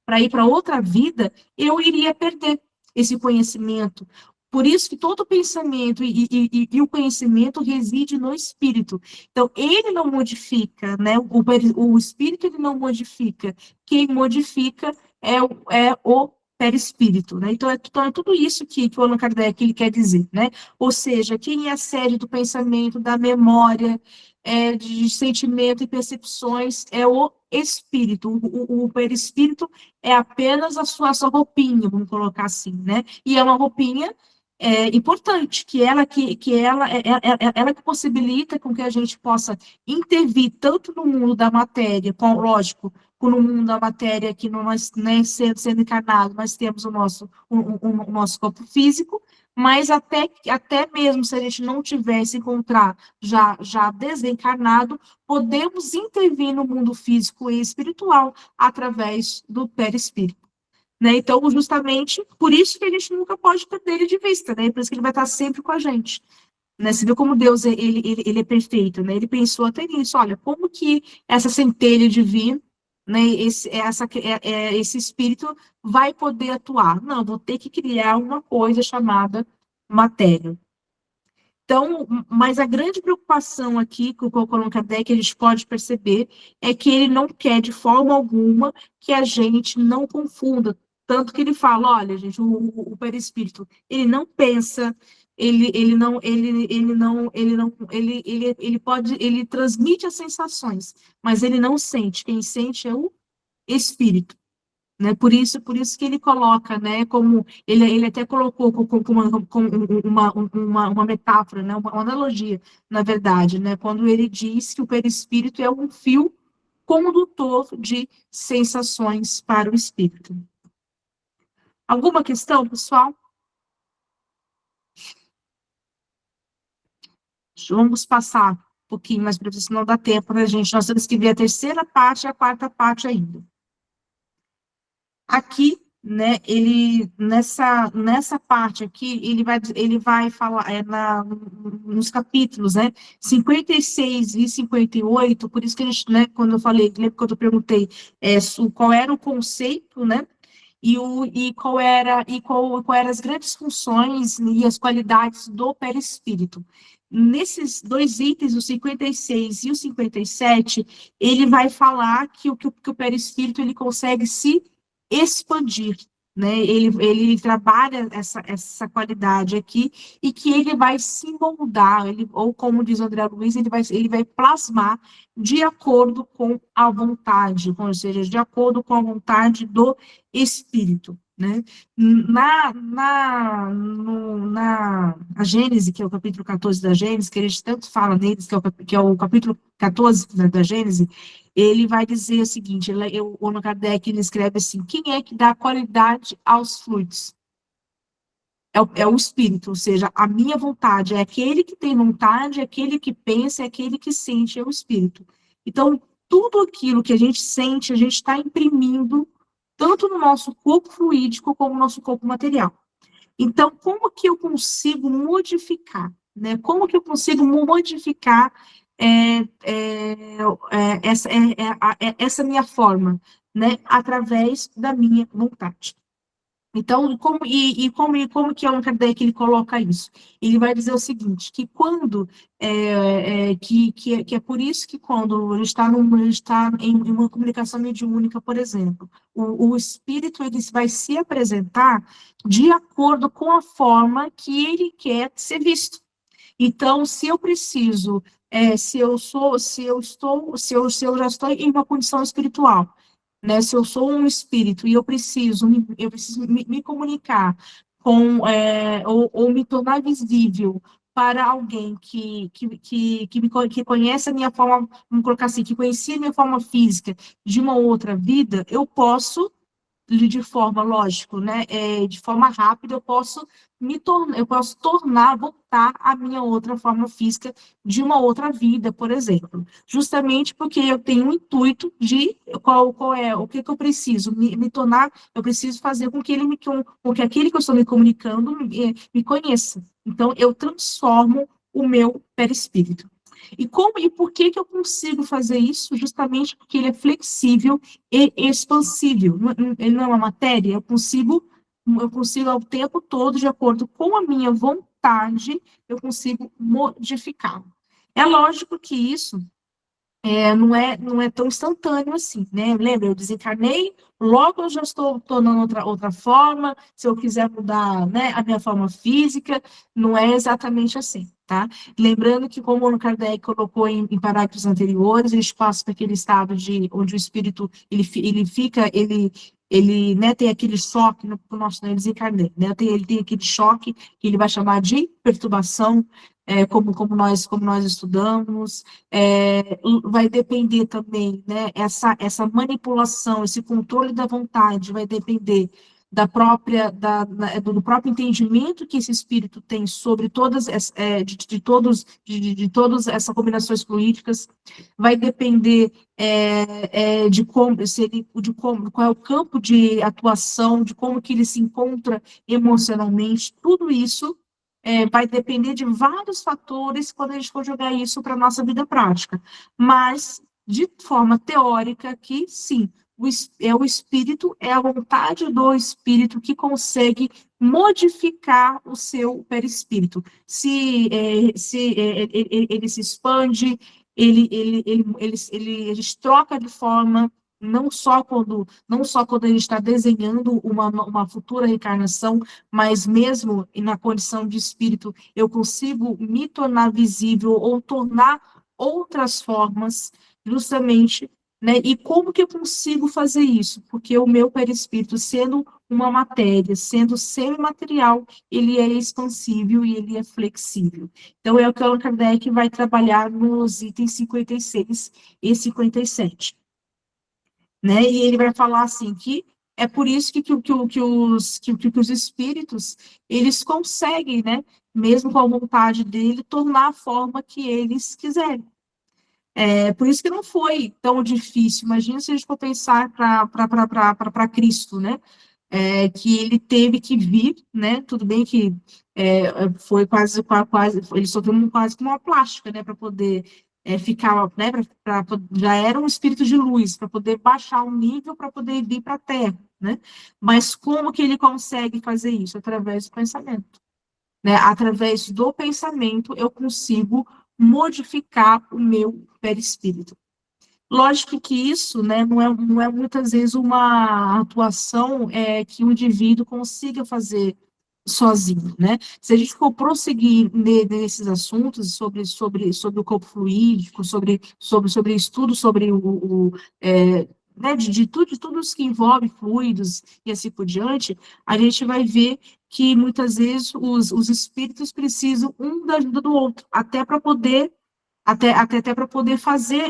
para ir para outra vida, eu iria perder esse conhecimento. Por isso que todo pensamento e o conhecimento reside no espírito. Então, ele não modifica, né? O espírito ele não modifica. Quem modifica é o perispírito, né? Então, é tudo isso que o Allan Kardec ele quer dizer, né? Ou seja, quem é a sede do pensamento, da memória, de sentimento e percepções é o espírito. O perispírito é apenas a sua roupinha, vamos colocar assim, né? E é uma roupinha importante, ela que possibilita com que a gente possa intervir tanto no mundo da matéria, lógico, no mundo da matéria que nós, né, sendo encarnado, nós temos o nosso corpo físico, mas até mesmo se a gente não tivesse encontrar já desencarnado, podemos intervir no mundo físico e espiritual através do perispírito. Né? Então, justamente por isso que a gente nunca pode perder ele de vista, né? Por isso que ele vai estar sempre com a gente. Né? Você vê como Deus ele é perfeito, né? Ele pensou até nisso, olha, como que essa centelha divina, né? Esse espírito vai poder atuar? Não, vou ter que criar uma coisa chamada matéria. Então, mas a grande preocupação aqui com o Allan Kardec, a gente pode perceber, é que ele não quer de forma alguma que a gente não confunda. Tanto que ele fala, olha, gente, o perispírito, ele não pensa, ele transmite as sensações, mas ele não sente. Quem sente é o espírito. Né? Por isso que ele coloca, né, como ele até colocou uma metáfora, né, uma analogia, na verdade, né, quando ele diz que o perispírito é um fio condutor de sensações para o espírito. Alguma questão, pessoal? Vamos passar um pouquinho mais para isso, não dá tempo, né, gente? Nós temos que ver a terceira parte e a quarta parte ainda. Aqui, né, ele, nessa parte aqui, ele vai falar, nos capítulos, né, 56 e 58, por isso que a gente, né, quando eu falei, lembra quando eu perguntei qual era o conceito, né, qual eram as grandes funções e as qualidades do perispírito. Nesses dois itens, o 56 e o 57, ele vai falar que o perispírito ele consegue se expandir, né? Ele trabalha essa qualidade aqui e que ele vai se moldar, ou como diz o André Luiz, ele vai plasmar de acordo com a vontade, ou seja, de acordo com a vontade do espírito. Né? A Gênese, que é o capítulo 14 da Gênese, que a gente tanto fala neles, que é o capítulo 14 da Gênese, ele vai dizer o seguinte, o Allan Kardec ele escreve assim, quem é que dá qualidade aos fluidos? É o espírito, ou seja, a minha vontade, é aquele que tem vontade, é aquele que pensa, é aquele que sente, é o espírito. Então, tudo aquilo que a gente sente, a gente está imprimindo tanto no nosso corpo fluídico como no nosso corpo material. Então, como que eu consigo modificar? né? Como que eu consigo modificar essa minha forma, né? Através da minha vontade. Então, como que Allan Kardec ele coloca isso? Ele vai dizer o seguinte, que quando, que é por isso que quando ele está, ele está em uma comunicação mediúnica, por exemplo, o espírito ele vai se apresentar de acordo com a forma que ele quer ser visto. Então, se eu preciso, se eu já estou em uma condição espiritual, né? Se eu sou um espírito e eu preciso me comunicar ou me tornar visível para alguém que conhece a minha forma, vamos colocar assim, que conhecia a minha forma física de uma outra vida, eu posso de forma, lógico, né, de forma rápida, eu posso voltar à minha outra forma física de uma outra vida, por exemplo, justamente porque eu tenho o intuito de o que eu preciso me tornar, eu preciso fazer com que com que aquele que eu estou me comunicando me conheça. Então, eu transformo o meu perispírito. E por que eu consigo fazer isso? Justamente porque ele é flexível e expansível. Ele não é uma matéria, eu consigo ao tempo todo, de acordo com a minha vontade, eu consigo modificá-lo. É lógico que isso não é tão instantâneo assim, né? Lembra, eu desencarnei, logo eu já estou tornando outra forma, se eu quiser mudar, né, a minha forma física, não é exatamente assim, tá? Lembrando que, como o Kardec colocou em parágrafos anteriores, a gente passa para aquele estado onde o espírito, ele né, tem aquele choque no nosso desencarne, né? Ele tem aquele choque que ele vai chamar de perturbação, como nós estudamos, vai depender também, né, essa manipulação, esse controle da vontade, vai depender do próprio entendimento que esse espírito tem sobre todas de todas essas combinações fluídicas, vai depender qual é o campo de atuação, de como que ele se encontra emocionalmente, tudo isso vai depender de vários fatores quando a gente for jogar isso para a nossa vida prática. Mas, de forma teórica, que sim, o espírito, é a vontade do espírito que consegue modificar o seu perispírito. Se ele se expande, ele troca de forma, não só quando a gente está desenhando uma futura reencarnação, mas mesmo na condição de espírito, eu consigo me tornar visível ou tornar outras formas, justamente, né? E como que eu consigo fazer isso? Porque o meu perispírito, sendo uma matéria, sendo semimaterial, ele é expansível e ele é flexível. Então, é o que o Allan Kardec vai trabalhar nos itens 56 e 57. Né? E ele vai falar assim, que é por isso que os espíritos, eles conseguem, né, mesmo com a vontade dele, tornar a forma que eles quiserem. Por isso que não foi tão difícil. Imagina se a gente for pensar para Cristo, né? Que ele teve que vir, né? Tudo bem que foi quase ele sofreu quase como uma plástica, né? Para poder ficar, né? Já era um espírito de luz, para poder baixar o nível, para poder vir para a Terra, né? Mas como que ele consegue fazer isso? Através do pensamento, né? Através do pensamento, eu consigo modificar o meu perispírito. Lógico que isso, né, não é muitas vezes uma atuação que o indivíduo consiga fazer sozinho, né? Se a gente for prosseguir nesses assuntos sobre o corpo fluídico, sobre estudo sobre né, de tudo isso que envolve fluidos e assim por diante, a gente vai ver que muitas vezes os espíritos precisam um da ajuda do outro, até para poder fazer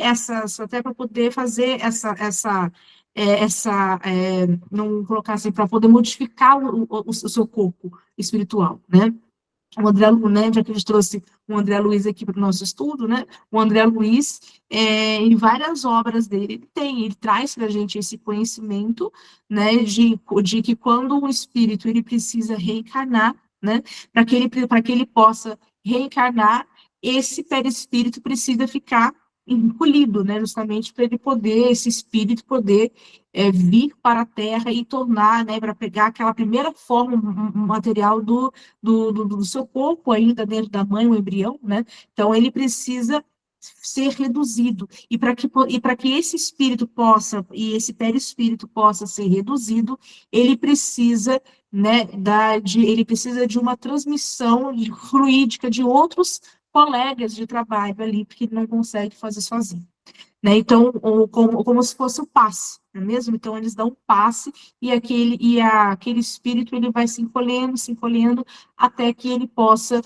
não colocar assim, para poder modificar o seu corpo espiritual, né? O André Luiz, né, já que a gente trouxe o André Luiz aqui para o nosso estudo, né? O André Luiz, em várias obras dele, ele traz para a gente esse conhecimento, né, de que quando o espírito ele precisa reencarnar, né, para que ele possa reencarnar, esse perispírito precisa ficar encolhido, né, justamente para ele poder, esse espírito poder vir para a Terra e tornar, né, para pegar aquela primeira forma material do seu corpo ainda dentro da mãe, o embrião, né, então ele precisa ser reduzido, e para que esse espírito possa, e esse perispírito possa ser reduzido, ele precisa, né, ele precisa de uma transmissão fluídica de outros colegas de trabalho ali, porque ele não consegue fazer sozinho, né? Então, como se fosse o passe, não é mesmo? Então, eles dão um passe e aquele espírito ele vai se encolhendo até ele possa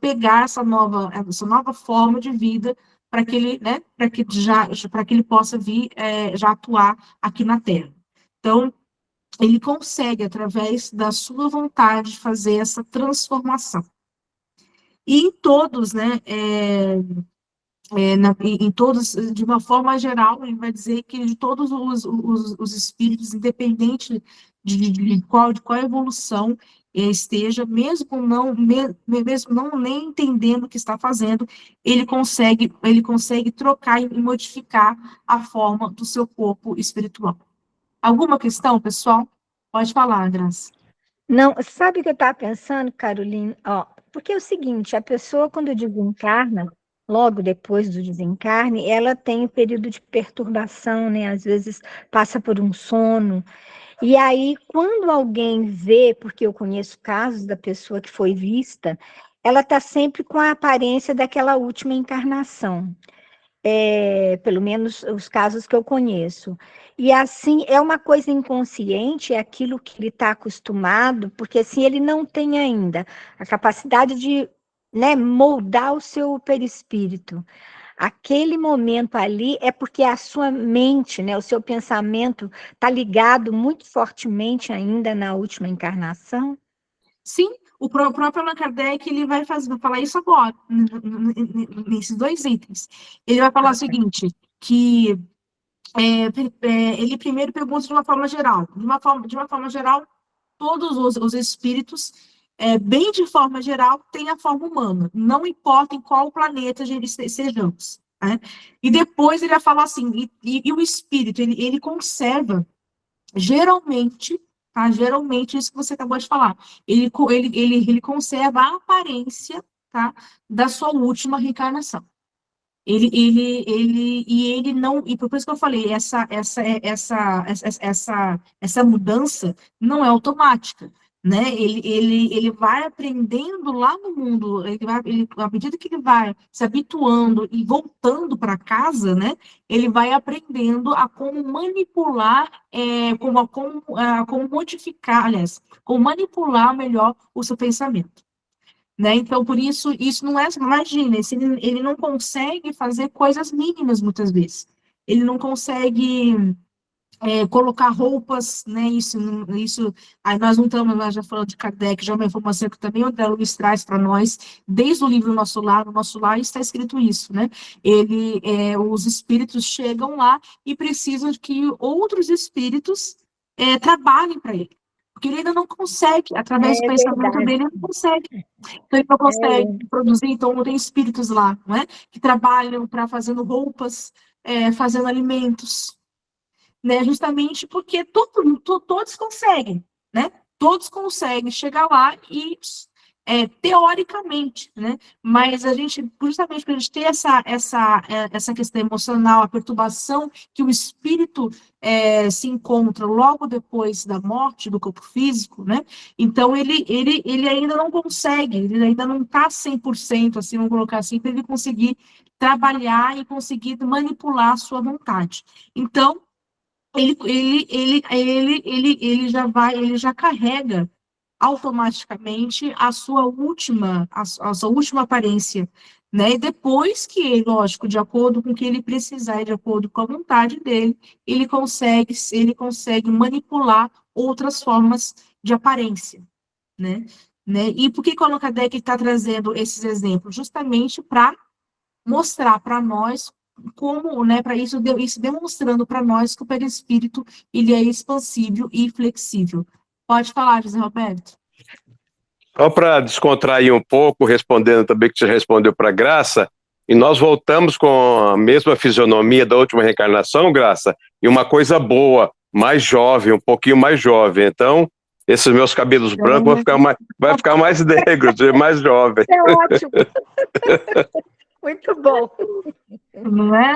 pegar essa nova forma de vida para que ele, né, para que ele possa vir já atuar aqui na Terra. Então, ele consegue, através da sua vontade, fazer essa transformação. E em todos, né, em todos, de uma forma geral, ele vai dizer que de todos os espíritos, independente de qual evolução esteja, mesmo não nem entendendo o que está fazendo, ele consegue trocar e modificar a forma do seu corpo espiritual. Alguma questão, pessoal? Pode falar, Graça. Não, sabe o que eu estava pensando, Caroline? Ó, porque é o seguinte, a pessoa, quando desencarna, logo depois do desencarne, ela tem um período de perturbação, né? Às vezes passa por um sono. E aí, quando alguém vê, porque eu conheço casos da pessoa que foi vista, ela está sempre com a aparência daquela última encarnação. Pelo menos os casos que eu conheço. E assim, é uma coisa inconsciente, é aquilo que ele está acostumado, porque assim, ele não tem ainda a capacidade de, né, moldar o seu perispírito. Aquele momento ali é porque a sua mente, né, o seu pensamento está ligado muito fortemente ainda na última encarnação. Sim, o próprio Allan Kardec, ele vai falar isso agora, nesses dois itens. Ele vai falar o seguinte, que ele primeiro pergunta de uma forma geral. De uma forma geral, todos os espíritos, bem de forma geral, têm a forma humana, não importa em qual planeta sejamos. Né? E depois ele vai falar assim, e o espírito, ele conserva, geralmente, tá? Geralmente, isso que você acabou de falar, ele conserva a aparência, tá? Da sua última reencarnação. Ele não, e por isso que eu falei, essa mudança não é automática, né? Ele vai aprendendo lá no mundo, à medida que ele vai se habituando e voltando para casa, né? Ele vai aprendendo a como manipular, como modificar, aliás, como manipular melhor o seu pensamento. Né? Então, por isso não é, imagina, ele não consegue fazer coisas mínimas muitas vezes. Ele não consegue colocar roupas, né? Aí nós não estamos, nós já falando de Kardec, já é uma informação que também o André Luiz traz para nós, desde o livro Nosso Lar, no Nosso Lar está escrito isso, né? Os espíritos chegam lá e precisam que outros espíritos trabalhem para ele. Porque ele ainda não consegue, através do pensamento dele, ele não consegue. Então, ele não consegue produzir, então não tem espíritos lá, não é? Que trabalham para fazendo roupas, fazendo alimentos, né? Justamente porque todos conseguem, né? Todos conseguem chegar lá e, teoricamente, né? Mas a gente, justamente para a gente ter essa questão emocional, a perturbação que o espírito se encontra logo depois da morte do corpo físico, né? Então, ele ainda não consegue, ele ainda não está 100%, assim, vamos colocar assim, para ele conseguir trabalhar e conseguir manipular a sua vontade. Então, ele já carrega automaticamente a sua última aparência, né? E depois que, lógico, de acordo com o que ele precisar, de acordo com a vontade dele, ele consegue manipular outras formas de aparência, né? E por que o Allan Kardec está trazendo esses exemplos? Justamente para mostrar para nós como, né, para isso demonstrando para nós que o perispírito ele é expansível e flexível. Pode falar, José Roberto. Só para descontrair um pouco, respondendo também que você respondeu para Graça, e nós voltamos com a mesma fisionomia da última reencarnação, Graça, e uma coisa boa, mais jovem, um pouquinho mais jovem. Então, esses meus cabelos brancos vai ficar mais negros, mais jovem. É ótimo. Muito bom. Não é?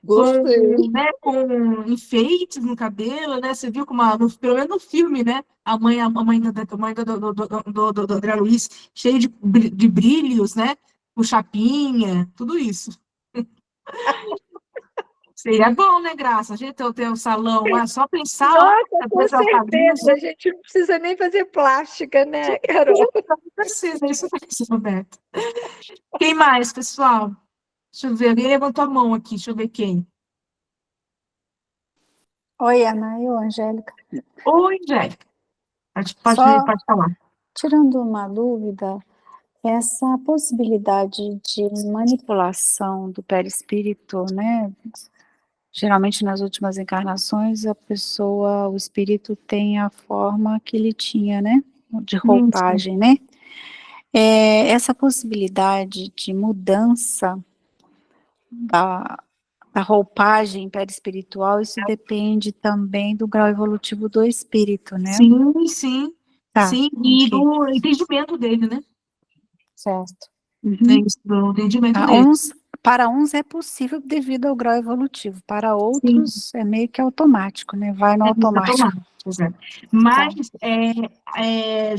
Gostei. Com enfeites no cabelo, né? Você viu como, pelo menos no filme, né? A mãe do André Luiz, cheio de brilhos, né? Com chapinha, tudo isso. Seria bom, né, Graça? A gente ter um salão lá, só pensar, Nossa, com depois certeza. A gente não precisa nem fazer plástica, né, Carol? não precisa, isso mesmo, Roberto. Quem mais, pessoal? Deixa eu ver, alguém levantou a mão aqui, deixa eu ver quem. Oi, Ana, eu, Angélica. Oi, Angélica. Pode Só falar. tirando uma dúvida, essa possibilidade de manipulação do perispírito, né? Geralmente nas últimas encarnações o espírito tem a forma que ele tinha, né? De roupagem, né? Essa possibilidade de mudança da roupagem perispiritual, isso depende também do grau evolutivo do espírito, né? Sim. Tá, Sim, e ok. do entendimento dele, né? Certo. Do entendimento dele. Para uns é possível devido ao grau evolutivo, para outros é meio que automático, né? Vai no automático. Mas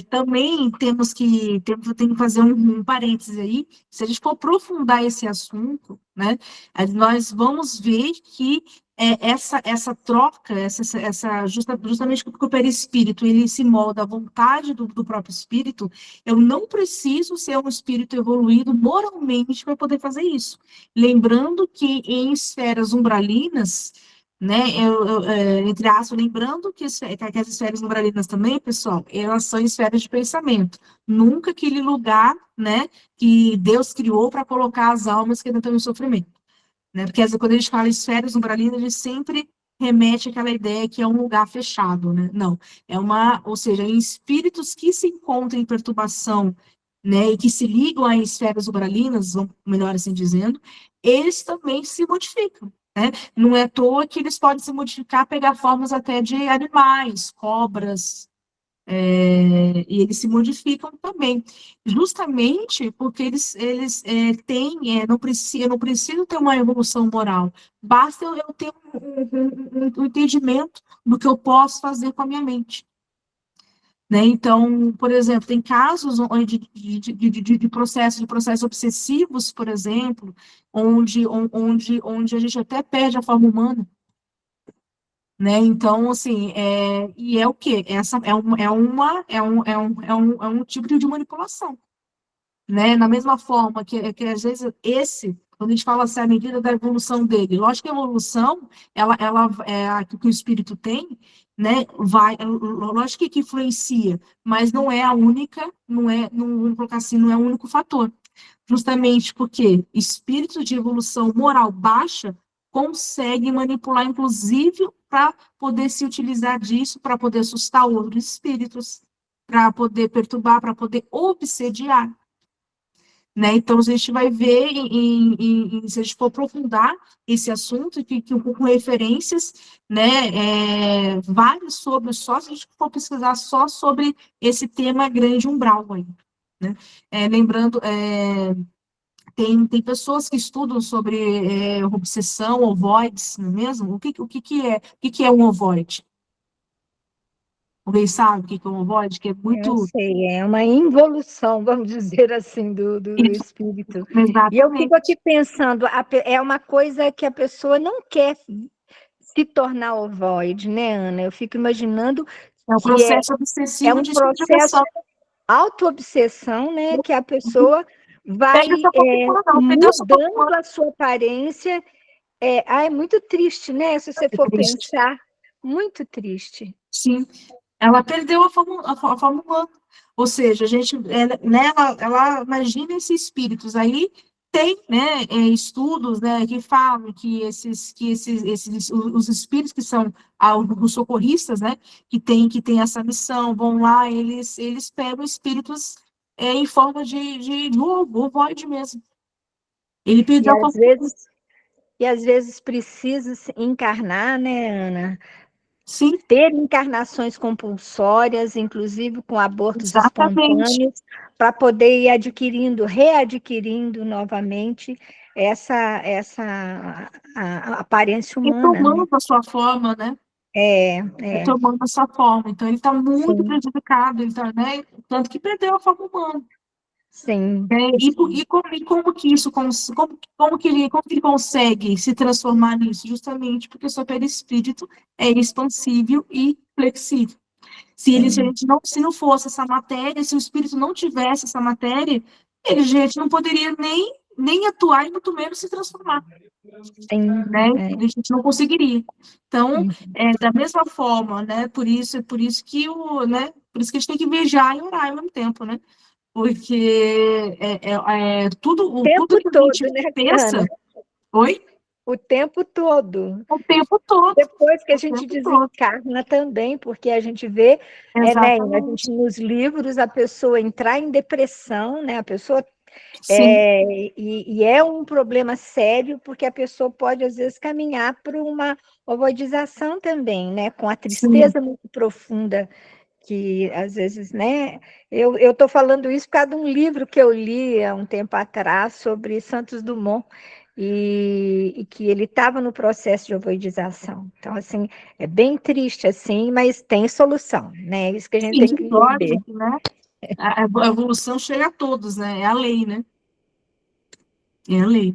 também tem que fazer um parênteses aí. Se a gente for aprofundar esse assunto, né, nós vamos ver que essa troca, justamente porque o perispírito ele se molda à vontade do próprio espírito, eu não preciso ser um espírito evoluído moralmente para poder fazer isso. Lembrando que em esferas umbralinas, né, entre aspas, lembrando que as esferas umbralinas também, pessoal, elas são esferas de pensamento. Nunca aquele lugar, né, que Deus criou para colocar as almas que ainda estão em sofrimento. Né? Porque quando a gente fala esferas umbralinas, a gente sempre remete àquela ideia que é um lugar fechado, né? Não, ou seja, em espíritos que se encontram em perturbação, né, e que se ligam a esferas umbralinas, melhor assim dizendo, eles também se modificam, né? Não é à toa que eles podem se modificar, pegar formas até de animais, cobras, e eles se modificam também, justamente porque eles têm, eu não preciso ter uma evolução moral, basta eu ter um entendimento do que eu posso fazer com a minha mente. Né? Então, por exemplo, tem casos de processos obsessivos, por exemplo, onde a gente até perde a forma humana. Né? Então, assim, e é o quê? Essa é um tipo de manipulação, né? Na mesma forma que às vezes quando a gente fala assim, a medida da evolução dele, lógico que a evolução, ela que o espírito tem, né? Lógico que influencia, mas não é a única, vamos colocar assim, não é o único fator. Justamente porque espíritos de evolução moral baixa conseguem manipular, inclusive, para poder se utilizar disso, para poder assustar outros espíritos, para poder perturbar, para poder obsediar. Né? Então, a gente vai ver, se a gente for aprofundar esse assunto, que com referências, né, várias sobre, só se a gente for pesquisar só sobre esse tema grande umbral aí. Né? Lembrando, tem pessoas que estudam sobre obsessão, ovoides, não é mesmo? O que é um ovoide? Alguém sabe o que é um ovoide? Que é Eu muito... sei, é uma involução, vamos dizer assim, do espírito. Exatamente. E eu fico aqui pensando, é uma coisa que a pessoa não quer se tornar ovoide, né, Ana? Eu fico imaginando É um que processo é obsessivo um de processo subjugação. auto-obsessão, né, que a pessoa vai Pega essa forma, não, pega essa mudando forma. a sua aparência. É muito triste, né, se você for Triste. pensar. Muito triste. Sim, ela perdeu a forma humana. Ou seja, a gente, ela imagina esses espíritos aí, tem, né, estudos, né, que falam que os espíritos que são os socorristas, né, que tem essa missão, vão lá, eles pegam espíritos em forma de ovoide mesmo. Ele E perdeu a às forma. vezes, e às vezes precisa se encarnar, né, Ana? Sim, Ter encarnações compulsórias, inclusive com abortos exatamente. espontâneos, para poder ir adquirindo, readquirindo novamente a aparência humana, né? Retomando a sua forma, né? É, Retomando a sua forma. Então, ele está muito sim, prejudicado, ele tá, né? Tanto que perdeu a forma humana. sim, Como que isso, como que ele consegue se transformar nisso? Justamente porque o seu perispírito é expansível e flexível. sim, Se não fosse essa matéria, se o espírito não tivesse essa matéria, gente, não poderia nem atuar e muito menos se transformar, sim, né? A gente não conseguiria. Então, uhum. da mesma forma, né? Por isso que por isso que a gente tem que vigiar e orar ao mesmo tempo, né? Porque tudo Tempo que a gente todo, né, pensa, Ana? oi? O tempo todo. O tempo todo, Depois que a o gente tempo todo. desencarna também, porque a gente vê, né, a gente Exatamente. nos livros, a pessoa entrar em depressão, né, a pessoa Sim, e é um problema sério, porque a pessoa pode, às vezes, caminhar para uma ovoidização também, né, com a sim. tristeza muito profunda, que, às vezes, né, eu estou falando isso por causa de um livro que eu li há um tempo atrás sobre Santos Dumont, e que ele estava no processo de ovoidização. Então, assim, é bem triste, assim, mas tem solução, né, é isso que a gente Sim, tem que entender. lógico, né? A evolução chega a todos, né? É a lei, né? É a lei.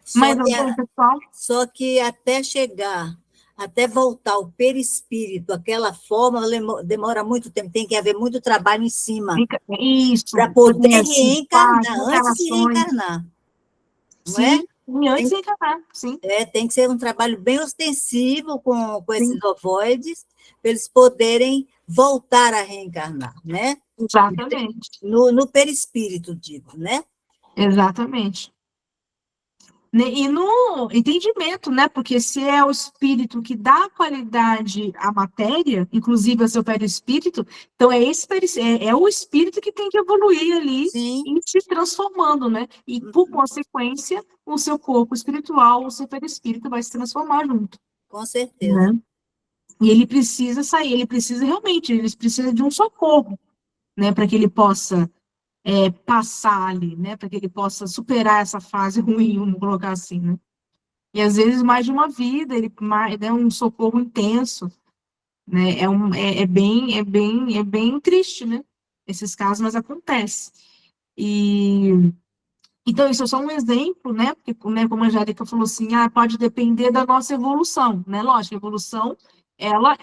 Só Mas que, algum pessoal? só que até chegar, até voltar ao perispírito, aquela forma, demora muito tempo, tem que haver muito trabalho em cima, para Isso, poder assim, reencarnar, antes de encarnações. reencarnar, não é? Sim, e antes Tem, de encarnar, sim, tem que ser um trabalho bem ostensivo com sim, esses ovoides, para eles poderem voltar a reencarnar, né? exatamente, No perispírito, digo, né? exatamente. E no entendimento, né? Porque se é o espírito que dá qualidade à matéria, inclusive ao seu perispírito, então é o espírito que tem que evoluir ali Sim, e se transformando, né? E, por consequência, o seu corpo espiritual, o seu perispírito vai se transformar junto, com certeza. né? E ele precisa sair, ele precisa de um socorro, né? Para que ele possa passar ali, né? Para que ele possa superar essa fase ruim, vamos colocar assim, né? E às vezes mais de uma vida, ele é um socorro intenso, né? É bem triste, né? Esses casos, mas acontece. E então isso é só um exemplo, né? Porque, né, como a Angélica falou assim, pode depender da nossa evolução, né? Lógico, a evolução ela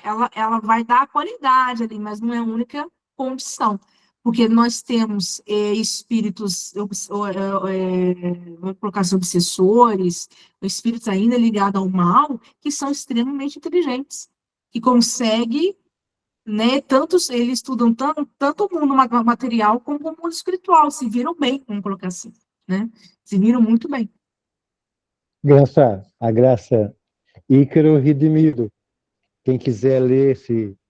vai dar a qualidade ali, mas não é a única condição. Porque nós temos espíritos, vamos colocar assim, obsessores, espíritos ainda ligados ao mal, que são extremamente inteligentes, que conseguem, né, eles estudam tanto o mundo material como o mundo espiritual, se viram bem, vamos colocar assim, né? Se viram muito bem. Graça, a Graça Ícaro Redimido. Quem quiser ler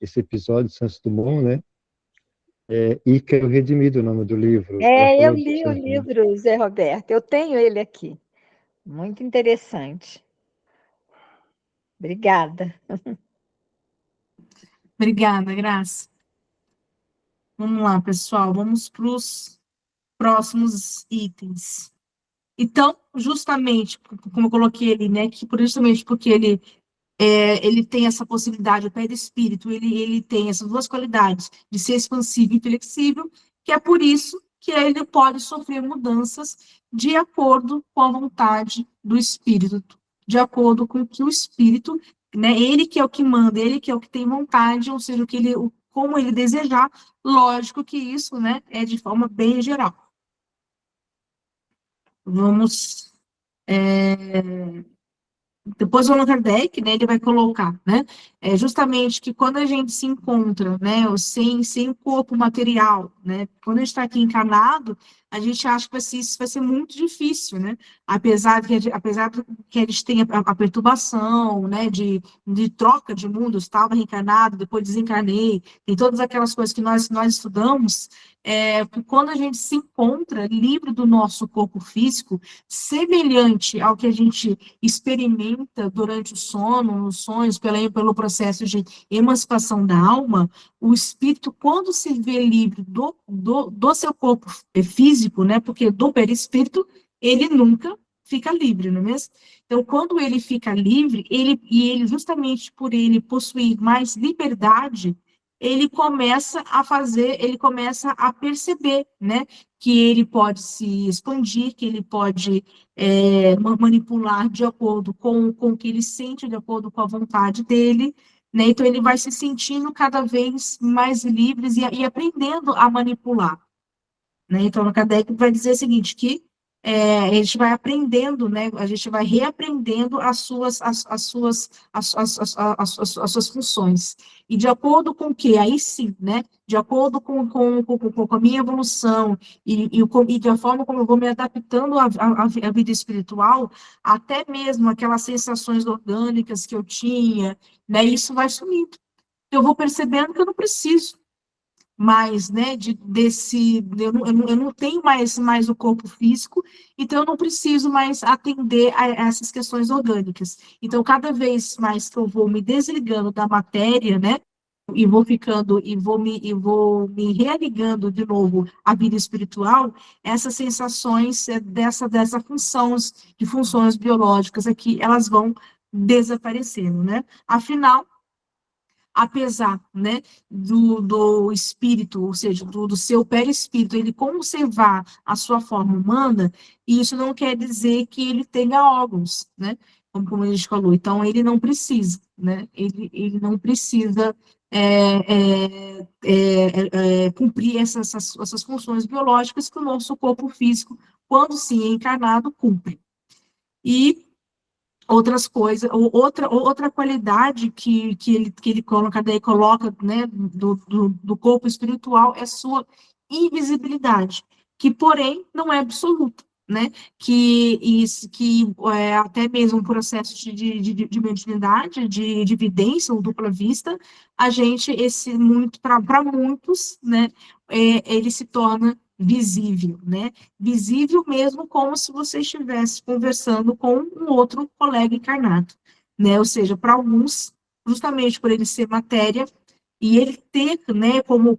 esse episódio de Santos Dumont, né? É Ícaro Redimido, o nome do livro. Ela Eu falou do li o Santos Dumont. livro, Zé Roberto, eu tenho ele aqui. Muito interessante. Obrigada. Obrigada, Graça. Vamos lá, pessoal, vamos para os próximos itens. Então, justamente, como eu coloquei ali, né, que justamente porque ele tem essa possibilidade, o perispírito, ele tem essas duas qualidades, de ser expansivo e flexível, que é por isso que ele pode sofrer mudanças de acordo com a vontade do espírito, de acordo com o que o espírito, né, ele que é o que manda, ele que é o que tem vontade, ou seja, como ele desejar, lógico que isso, né, é de forma bem geral. Vamos depois o Allan Kardec, né, ele vai colocar, né, justamente que quando a gente se encontra, né, sem o corpo material, né, quando a gente está aqui encarnado, a gente acha que isso vai ser muito difícil, né? Apesar que eles têm a perturbação, né, de troca de mundos, estava reencarnado, depois desencarnei, tem todas aquelas coisas que nós estudamos, quando a gente se encontra livre do nosso corpo físico, semelhante ao que a gente experimenta durante o sono, nos sonhos, pelo processo de emancipação da alma, o espírito, quando se vê livre do seu corpo físico, né, porque do perispírito, ele nunca fica livre, não é mesmo? Então, quando ele fica livre, ele justamente por ele possuir mais liberdade, ele começa a perceber, né, que ele pode se expandir, que ele pode manipular de acordo com o que ele sente, de acordo com a vontade dele, né? Então, ele vai se sentindo cada vez mais livre e aprendendo a manipular, né? Então, o Kardec vai dizer o seguinte, que a gente vai aprendendo, né? A gente vai reaprendendo as suas funções. E de acordo com o que? Aí sim, né? De acordo com a minha evolução e da forma como eu vou me adaptando à vida espiritual, até mesmo aquelas sensações orgânicas que eu tinha, né? Isso vai sumindo. Eu vou percebendo que eu não preciso mais, né, eu não tenho mais o corpo físico, então eu não preciso mais atender a essas questões orgânicas. Então, cada vez mais que eu vou me desligando da matéria, né, e vou ficando, e vou me realigando de novo à vida espiritual, essas sensações dessa funções biológicas aqui, elas vão desaparecendo, né? Afinal, apesar, né, do espírito, ou seja, do seu perispírito, ele conservar a sua forma humana, isso não quer dizer que ele tenha órgãos, né, como a gente falou. Então, ele não precisa, né, ele não precisa cumprir essas funções biológicas que o nosso corpo físico, quando sim é encarnado, cumpre. E outras coisas, outra qualidade que ele coloca, daí coloca, né, do corpo espiritual é sua invisibilidade, que, porém, não é absoluta, né, que até mesmo um processo de mediunidade, de vidência ou dupla vista, a gente, para muitos, né, ele se torna visível, né? Visível mesmo como se você estivesse conversando com um outro colega encarnado, né? Ou seja, para alguns, justamente por ele ser matéria e ele ter, né, como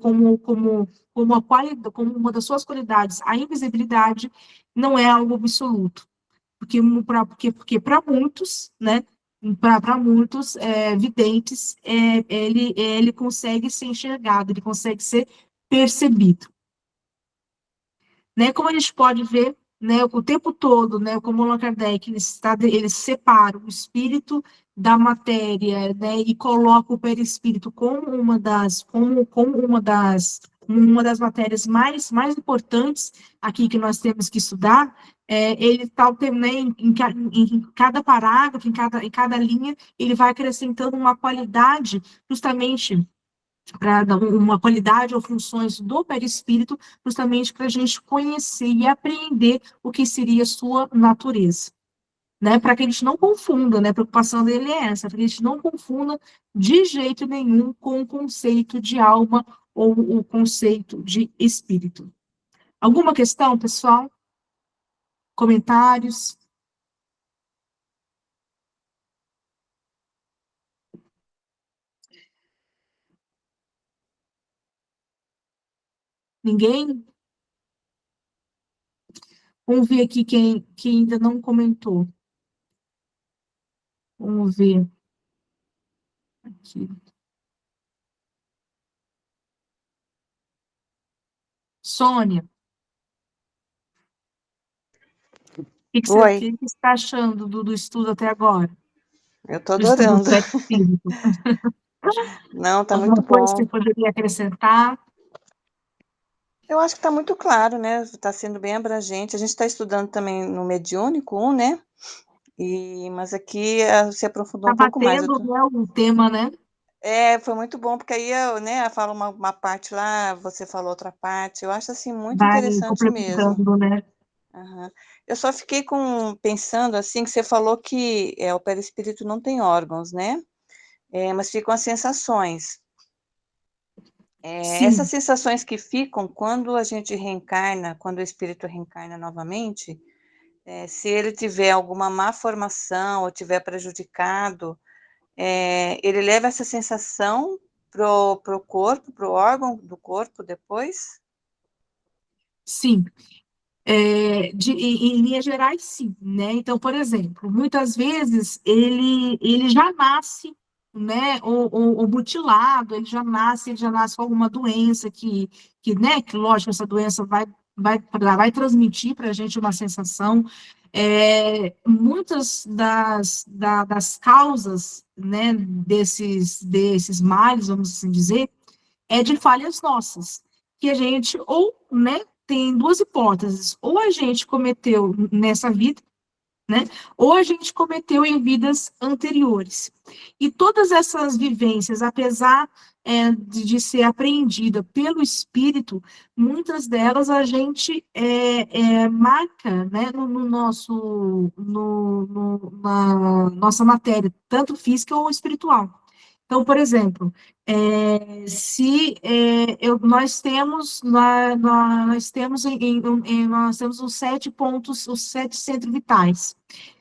uma das suas qualidades, a invisibilidade não é algo absoluto, porque para muitos, né? Para muitos videntes, ele consegue ser enxergado, ele consegue ser percebido. Né, como a gente pode ver, né, o tempo todo, né, como Allan Kardec, ele separa o espírito da matéria, né, e coloca o perispírito como uma das matérias mais importantes aqui que nós temos que estudar. Ele está, né, em cada parágrafo, em cada linha, ele vai acrescentando uma qualidade justamente para dar uma qualidade ou funções do perispírito, justamente para a gente conhecer e aprender o que seria sua natureza, né? Para que a gente não confunda, né? A preocupação dele é essa, para que a gente não confunda de jeito nenhum com o conceito de alma ou o conceito de espírito. Alguma questão, pessoal? Comentários? Ninguém? Vamos ver aqui quem ainda não comentou. Vamos ver aqui. Sônia, o que Oi, você está achando do estudo até agora? eu tô Do estudo adorando. perispírito? Não, tá muito Alguma coisa que você bom. poderia acrescentar? Eu acho que tá muito claro, né? Tá sendo bem abrangente. A gente está estudando também no Mediúnico 1, né? Mas aqui se aprofundou Está um pouco mais. batendo, né, o tema, né? Foi muito bom, porque aí eu falo uma parte lá, você falou outra parte. Eu acho, assim, muito Vai interessante mesmo. complementando, né? Aham. Eu só fiquei pensando, assim, que você falou que o perispírito não tem órgãos, né? Mas ficam as sensações. Essas Sim, sensações que ficam quando a gente reencarna, quando o espírito reencarna novamente, se ele tiver alguma má formação ou tiver prejudicado, ele leva essa sensação pro corpo, pro órgão do corpo depois? sim. Em linhas gerais, sim, né? Então, por exemplo, muitas vezes ele já nasce, né, ou mutilado, ele já nasce com alguma doença né, que lógico, essa doença vai transmitir para a gente uma sensação. Muitas das causas, né, desses males, vamos assim dizer, de falhas nossas, que a gente, ou, né, tem duas hipóteses, ou a gente cometeu nessa vida, né, ou a gente cometeu em vidas anteriores. E todas essas vivências, apesar de ser apreendida pelo espírito, muitas delas a gente marca, né, no nosso, na nossa matéria, tanto física ou espiritual. Então, por exemplo, se nós temos nós temos os 7 pontos, os 7 centros vitais.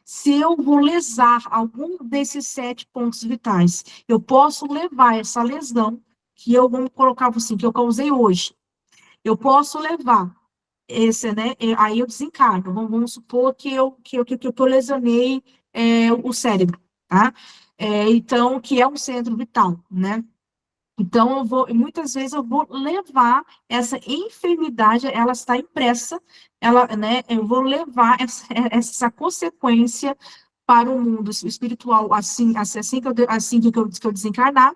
Se eu vou lesar algum desses 7 pontos vitais, eu posso levar essa lesão que eu vou colocar assim, que eu causei hoje. Eu posso levar né? Aí eu desencarno. Vamos supor que eu lesionei o cérebro, tá? Então, que é um centro vital, né? Então, muitas vezes eu vou levar essa enfermidade, ela está impressa, né, eu vou levar essa consequência para o mundo espiritual que eu desencarnar,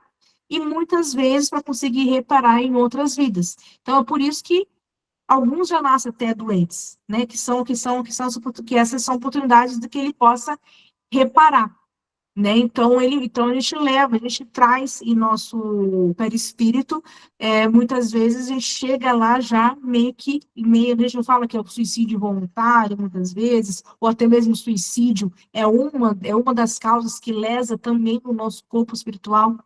e muitas vezes para conseguir reparar em outras vidas. Então, é por isso que alguns já nascem até doentes, né, que essas são oportunidades de que ele possa reparar, né? Então a gente leva, a gente traz em nosso perispírito, muitas vezes a gente chega lá já a gente não fala que é o suicídio voluntário, muitas vezes, ou até mesmo o suicídio é uma das causas que lesa também o nosso corpo espiritual,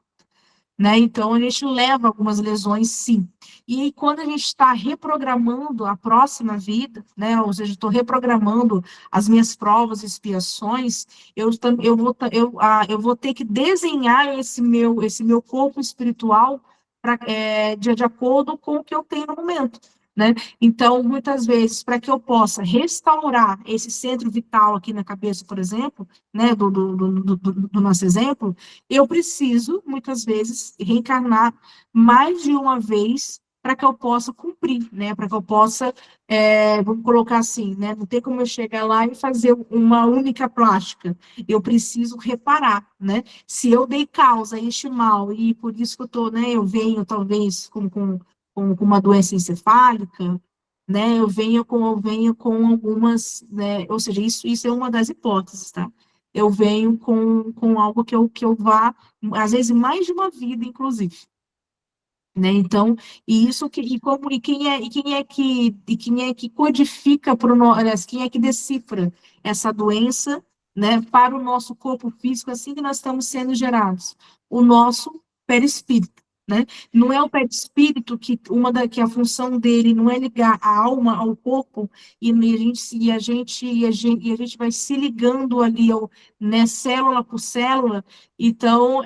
né? Então, a gente leva algumas lesões, sim. E aí, quando a gente está reprogramando a próxima vida, né? Ou seja, estou reprogramando as minhas provas e expiações, eu vou ter que desenhar esse meu corpo espiritual de acordo com o que eu tenho no momento, né? Então, muitas vezes, para que eu possa restaurar esse centro vital aqui na cabeça, por exemplo, né? Do nosso exemplo, eu preciso, muitas vezes, reencarnar mais de uma vez para que eu possa cumprir, né? Para que eu possa, vamos colocar assim, né? Não tem como eu chegar lá e fazer uma única plástica. Eu preciso reparar, né? Se eu dei causa a este mal e por isso que eu venho talvez com uma doença encefálica, né? Eu venho com algumas, né? Ou seja, isso é uma das hipóteses, tá? Eu venho com algo que eu vá, às vezes, mais de uma vida, inclusive, né? Então, quem é que codifica aliás, quem é que decifra essa doença, né, para o nosso corpo físico assim que nós estamos sendo gerados? O nosso perispírito. Né? Não é o perispírito que a função dele não é ligar a alma ao corpo e a gente vai se ligando ali, né, célula por célula. Então,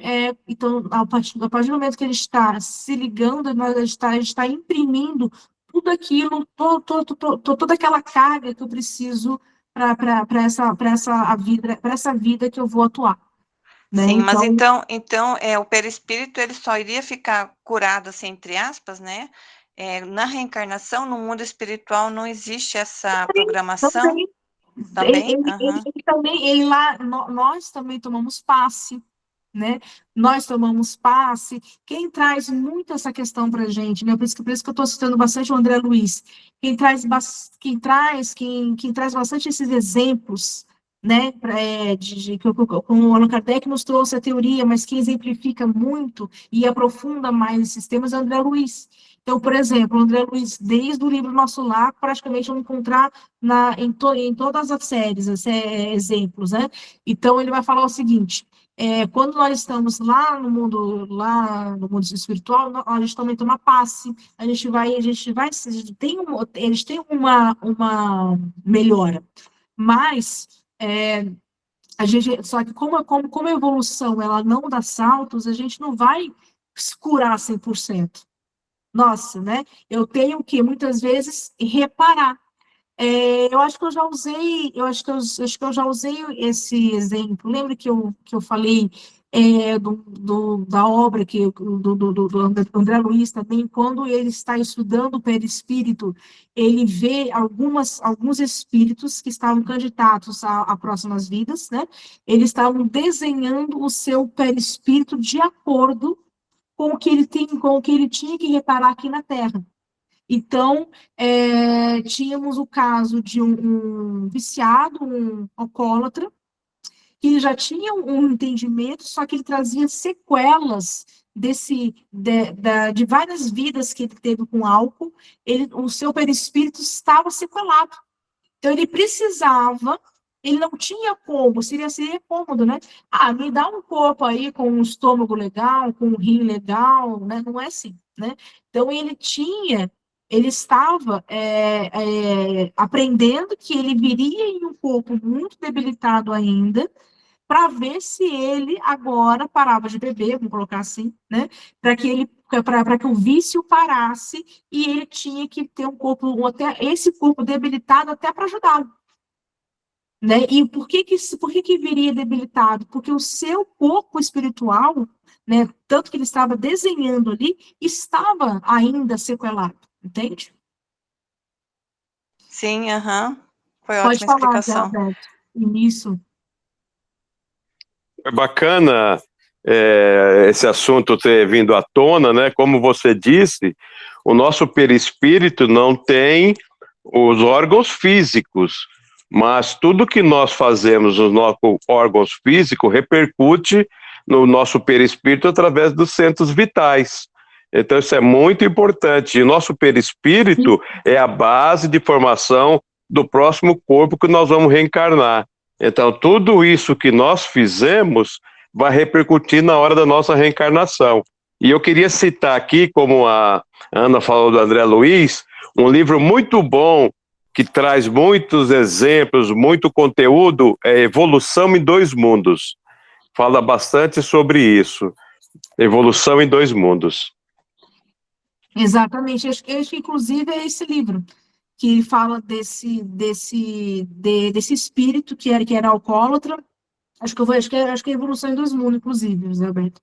a partir do momento que ele está se ligando, a gente está imprimindo tudo aquilo, toda aquela carga que eu preciso para essa vida que eu vou atuar, né? Sim, mas Então, então o perispírito ele só iria ficar curado, assim, entre aspas, né? Na reencarnação, no mundo espiritual, não existe essa programação também, também? Aham. nós também tomamos passe, né? Nós tomamos passe. Quem traz muito essa questão para a gente, né? Por isso que eu estou citando bastante o André Luiz. Quem traz bastante esses exemplos, né, como o Allan Kardec nos trouxe a teoria, mas quem exemplifica muito e aprofunda mais esses temas é o André Luiz. Então, por exemplo, o André Luiz, desde o livro Nosso Lar, praticamente vamos encontrar em todas as séries, exemplos, né? Então, ele vai falar o seguinte, quando nós estamos lá no mundo espiritual, a gente também toma passe, eles têm uma melhora, mas só que como a evolução ela não dá saltos, a gente não vai curar 100%. Nossa, né? Eu tenho que muitas vezes reparar. Eu acho que eu já usei, acho que eu já usei esse exemplo. Lembra que eu falei da obra do André Luiz também, quando ele está estudando o perispírito, ele vê alguns espíritos que estavam candidatos a próximas vidas, né? Eles estavam desenhando o seu perispírito de acordo com o que ele tinha que reparar aqui na Terra. Então, tínhamos o caso de um viciado, um alcoólatra, que já tinha um entendimento, só que ele trazia sequelas de várias vidas que ele teve com álcool, o seu perispírito estava sequelado. Então, ele não tinha como, seria cômodo, né? Me dá um corpo aí com um estômago legal, com um rim legal, né? Não é assim, né? Então, ele estava aprendendo que ele viria em um corpo muito debilitado ainda, para ver se ele agora parava de beber, vamos colocar assim, né? Para que o vício parasse, e ele tinha que ter um corpo, esse corpo debilitado até para ajudá-lo. Né? E por que viria debilitado? Porque o seu corpo espiritual, né, tanto que ele estava desenhando ali, estava ainda sequelado, entende? Sim, foi Pode ótima falar, explicação. Alberto, nisso. É bacana esse assunto ter vindo à tona, né? Como você disse, o nosso perispírito não tem os órgãos físicos, mas tudo que nós fazemos nos nossos órgãos físicos repercute no nosso perispírito através dos centros vitais. Então, isso é muito importante. E o nosso perispírito é a base de formação do próximo corpo que nós vamos reencarnar. Então, tudo isso que nós fizemos vai repercutir na hora da nossa reencarnação. E eu queria citar aqui, como a Ana falou do André Luiz, um livro muito bom, que traz muitos exemplos, muito conteúdo, é Evolução em Dois Mundos. Fala bastante sobre isso. Evolução em Dois Mundos. Exatamente. Acho que inclusive, é esse livro que fala desse espírito que era alcoólatra. Acho que é Evolução em Dois Mundos, inclusive, José Alberto,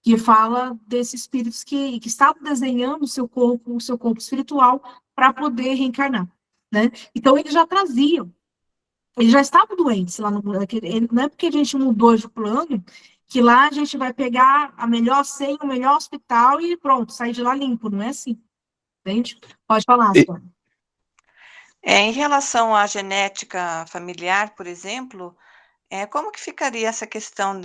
que fala desses espíritos que estavam desenhando o seu corpo espiritual para poder reencarnar, né? Então, eles já traziam, eles já estavam doentes lá não é porque a gente mudou de plano que lá a gente vai pegar a melhor senha, o melhor hospital e pronto, sair de lá limpo, não é assim, entende? Pode falar, Sônia. Em relação à genética familiar, por exemplo, como que ficaria essa questão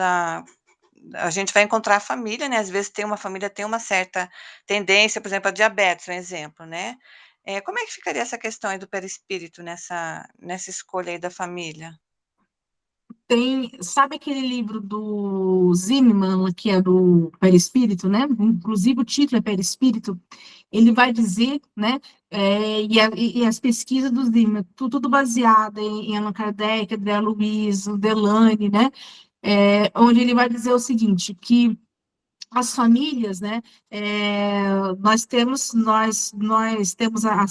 a gente vai encontrar a família, né? Às vezes uma família tem uma certa tendência, por exemplo, a diabetes, um exemplo, né? Como é que ficaria essa questão aí do perispírito nessa escolha aí da família? Sabe aquele livro do Zimmermann, que é do perispírito, né? Inclusive o título é Perispírito. Ele vai dizer, né? E as pesquisas do Zimmermann, tudo baseado em Allan Kardec, André Luiz, Delane, né? Onde ele vai dizer o seguinte, que as famílias, né? Nós temos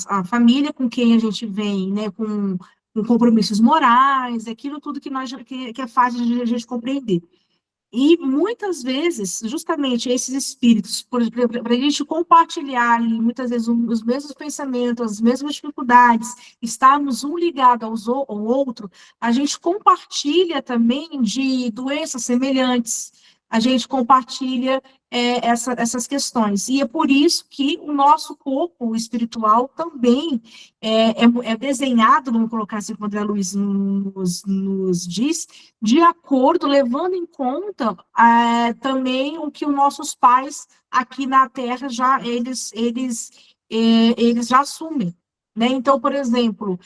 a família com quem a gente vem, né? Com compromissos morais, aquilo tudo que é fácil de a gente compreender. E muitas vezes, justamente esses espíritos, para a gente compartilhar ali, muitas vezes os mesmos pensamentos, as mesmas dificuldades, estarmos um ligado ao outro, a gente compartilha também de doenças semelhantes, a gente compartilha essas questões. E é por isso que o nosso corpo espiritual também é desenhado, vamos colocar assim, como o André Luiz nos diz, de acordo, levando em conta também o que os nossos pais aqui na Terra eles já assumem. Né? Então, por exemplo,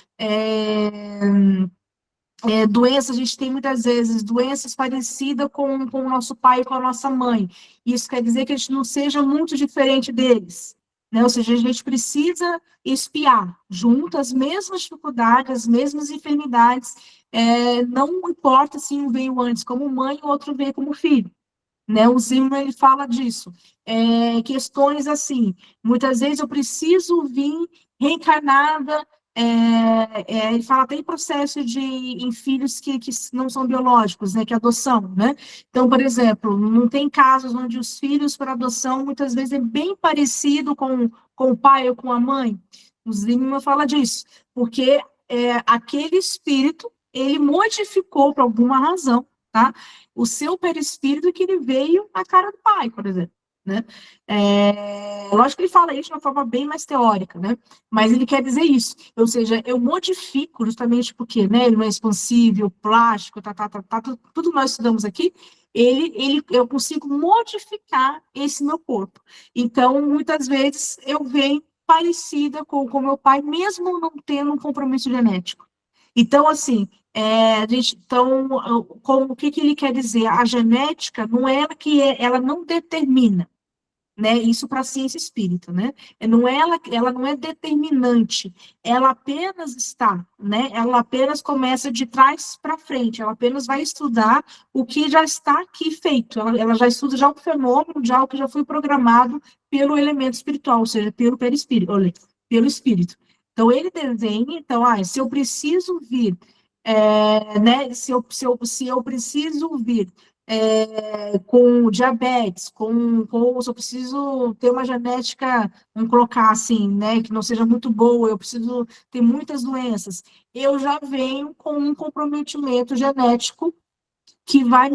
doenças, a gente tem muitas vezes doenças parecidas com o nosso pai e com a nossa mãe. Isso quer dizer que a gente não seja muito diferente deles. Né? Ou seja, a gente precisa espiar junto as mesmas dificuldades, as mesmas enfermidades. Não importa se um veio antes como mãe e o outro veio como filho. Né? O Zimmer, ele fala disso. Questões assim, muitas vezes eu preciso vir reencarnada, ele fala até em processo em filhos que não são biológicos, né, que é adoção, né? Então, por exemplo, não tem casos onde os filhos para adoção, muitas vezes, é bem parecido com o pai ou com a mãe. O Zimmer fala disso, porque aquele espírito, ele modificou por alguma razão, tá? O seu perispírito que ele veio na cara do pai, por exemplo, né? Lógico que ele fala isso de uma forma bem mais teórica, né? Mas ele quer dizer isso, ou seja, eu modifico justamente porque, né, ele não é expansível, plástico, tudo nós estudamos aqui, eu consigo modificar esse meu corpo. Então, muitas vezes, eu venho parecida com meu pai, mesmo não tendo um compromisso genético. Então, assim, o que ele quer dizer? A genética não é ela ela não determina, né? Isso para a ciência espírita, né? Ela não é determinante, ela apenas está, né? Ela apenas começa de trás para frente, ela apenas vai estudar o que já está aqui feito, ela já estuda já o fenômeno, já o que já foi programado pelo elemento espiritual, ou seja, pelo perispírito, pelo espírito. Então, ele desenha, então, se eu preciso vir, né, se eu preciso vir com diabetes, se eu preciso ter uma genética, vamos colocar assim, né, que não seja muito boa, eu preciso ter muitas doenças, eu já venho com um comprometimento genético que vai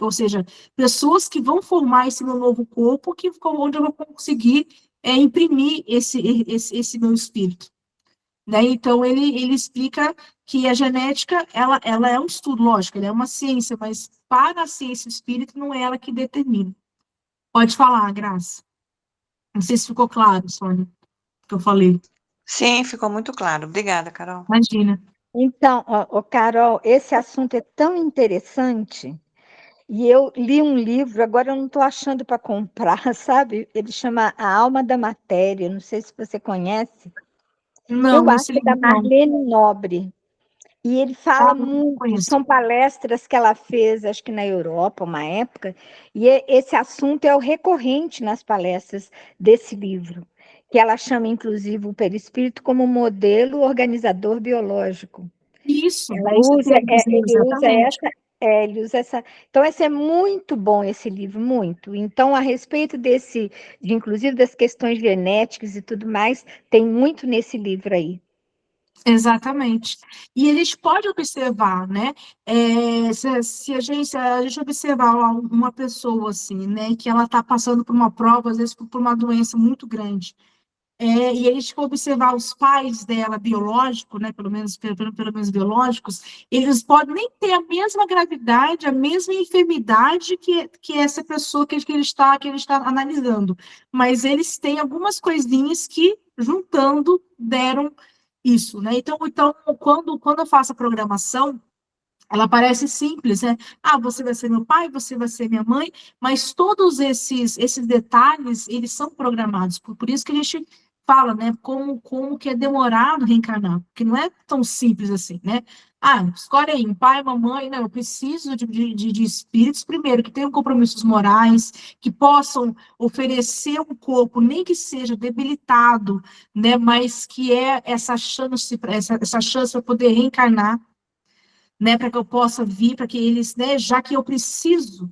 ou seja, pessoas que vão formar esse meu novo corpo, onde eu vou conseguir imprimir esse meu espírito. Né? Então, ele explica que a genética, ela é um estudo, lógico, ela é uma ciência, mas para a ciência espírita não é ela que determina. Pode falar, Graça. Não sei se ficou claro, Sônia, o que eu falei. Sim, ficou muito claro. Obrigada, Carol. Imagina. Então, Carol, esse assunto é tão interessante, e eu li um livro, agora eu não estou achando para comprar, sabe? Ele chama A Alma da Matéria, não sei se você conhece. Não, Eu acho esse que é da livro não. Marlene Nobre. E ele fala Não muito, conheço. são palestras que ela fez, acho que na Europa, uma época, e esse assunto é o recorrente nas palestras desse livro, que ela chama, inclusive, o perispírito como modelo organizador biológico. Isso, Ela é isso que usa, eu ia dizer, exatamente. ele usa essa. Então, esse é muito bom, esse livro, muito. Então, a respeito inclusive das questões genéticas e tudo mais, tem muito nesse livro aí. Exatamente. E eles podem observar, né? Se a gente observar uma pessoa assim, né, que ela está passando por uma prova, às vezes por uma doença muito grande, e a gente for observar os pais dela biológicos, né, pelo menos biológicos, eles podem nem ter a mesma gravidade, a mesma enfermidade que essa pessoa que ele está analisando, mas eles têm algumas coisinhas que, juntando, deram isso, né? Então quando eu faço a programação, ela parece simples, né? Você vai ser meu pai, você vai ser minha mãe, mas todos esses detalhes, eles são programados. Por isso que a gente fala, né? Como que é demorado reencarnar, porque não é tão simples assim, né? Escolhe aí, um pai, uma mãe, não, eu preciso de espíritos, primeiro, que tenham compromissos morais, que possam oferecer um corpo, nem que seja debilitado, né? Mas que é essa chance para poder reencarnar, né, para que eu possa vir, para que eles, né, já que eu preciso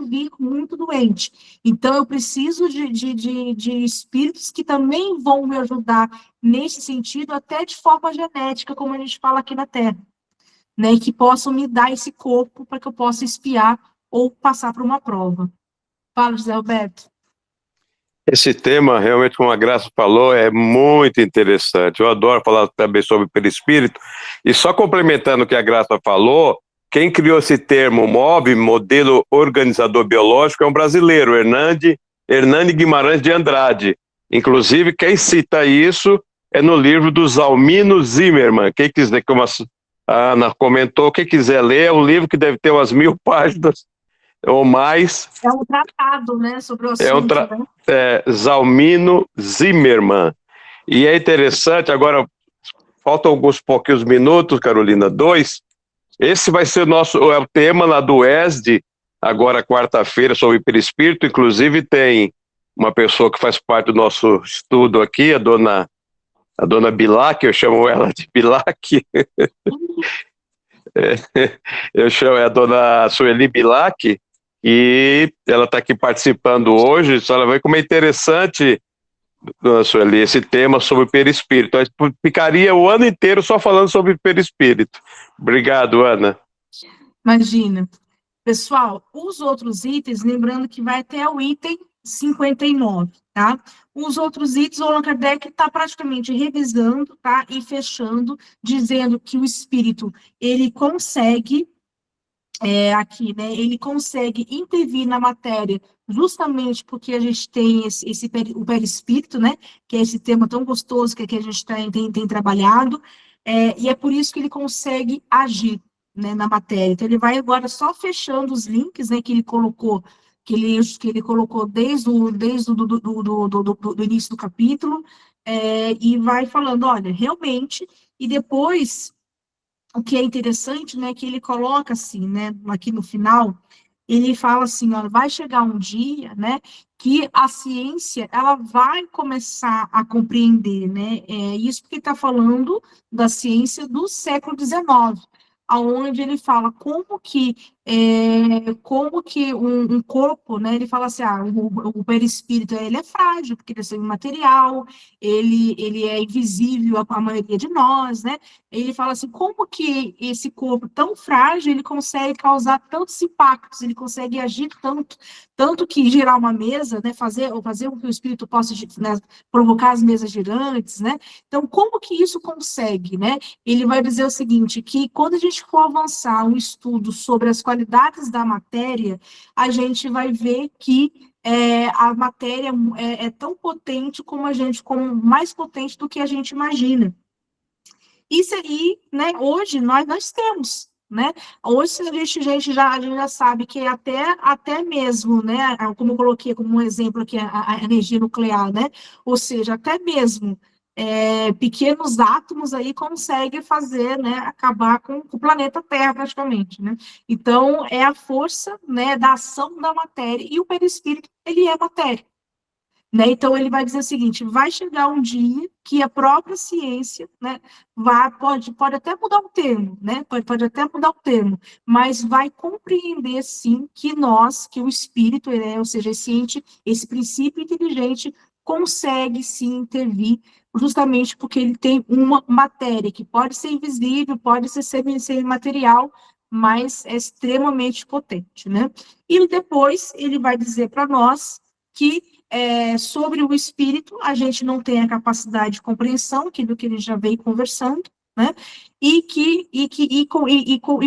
vir muito doente, então eu preciso de espíritos que também vão me ajudar nesse sentido, até de forma genética, como a gente fala aqui na Terra, né, que possam me dar esse corpo para que eu possa espiar ou passar por uma prova. Fala, José Roberto. Esse tema, realmente, como a Graça falou, é muito interessante. Eu adoro falar também sobre perispírito. E só complementando o que a Graça falou, quem criou esse termo MOB, Modelo Organizador Biológico, é um brasileiro, Hernani Guimarães de Andrade. Inclusive, quem cita isso é no livro do Zalmino Zimmermann. Quem quiser, como a Ana comentou, quem quiser ler, é um livro que deve ter umas 1000 páginas ou mais. É um tratado, né, sobre o assunto, né? Zalmino Zimmermann. E é interessante, agora faltam alguns pouquinhos minutos, Carolina, 2. Esse vai ser o tema lá do ESD, agora quarta-feira, sobre perispírito. Inclusive tem uma pessoa que faz parte do nosso estudo aqui, a dona Bilac, eu chamo ela de Bilac. Eu chamo a dona Sueli Bilac, e ela está aqui participando hoje. Só ela vê como é interessante, dona Sueli, esse tema sobre perispírito. A gente ficaria o ano inteiro só falando sobre perispírito. Obrigado, Ana. Imagina. Pessoal, os outros itens, lembrando que vai até o item 59, tá? Os outros itens, o Allan Kardec está praticamente revisando, tá? E fechando, dizendo que o espírito, ele consegue, aqui, né? Ele consegue intervir na matéria justamente porque a gente tem o perispírito, né? Que é esse tema tão gostoso que a gente tem trabalhado, e é por isso que ele consegue agir, né, na matéria. Então, ele vai agora só fechando os links, né, que ele colocou desde o do início do capítulo, e vai falando, olha, realmente, e depois, o que é interessante, né, que ele coloca assim, né, aqui no final, ele fala assim, olha, vai chegar um dia, né, que a ciência, ela vai começar a compreender, né, isso porque está falando da ciência do século XIX, aonde ele fala como que um corpo, né, ele fala assim, o perispírito, ele é frágil, porque ele é imaterial, ele é invisível à maioria de nós, né, ele fala assim, como que esse corpo tão frágil, ele consegue causar tantos impactos, ele consegue agir tanto que girar uma mesa, né, fazer com que o espírito possa, né, provocar as mesas girantes, né, então como que isso consegue, né, ele vai dizer o seguinte, que quando a gente for avançar um estudo sobre as qualidades da matéria, a gente vai ver que a matéria é tão potente como mais potente do que a gente imagina. Isso aí, né, hoje nós temos, né, hoje a gente já sabe que até mesmo, né, como eu coloquei como um exemplo aqui, a energia nuclear, né, ou seja, até mesmo pequenos átomos aí conseguem fazer, né, acabar com o planeta Terra praticamente, né, então é a força, né, da ação da matéria, e o perispírito, ele é matéria. Né? Então, ele vai dizer o seguinte, vai chegar um dia que a própria ciência, né, pode até mudar o termo, né, pode até mudar o termo, mas vai compreender, sim, que o espírito, ou seja, esse princípio inteligente, consegue, sim, intervir, justamente porque ele tem uma matéria que pode ser invisível, pode ser imaterial, mas é extremamente potente, né? E depois, ele vai dizer para nós que sobre o espírito, a gente não tem a capacidade de compreensão, do que ele já veio conversando, né? E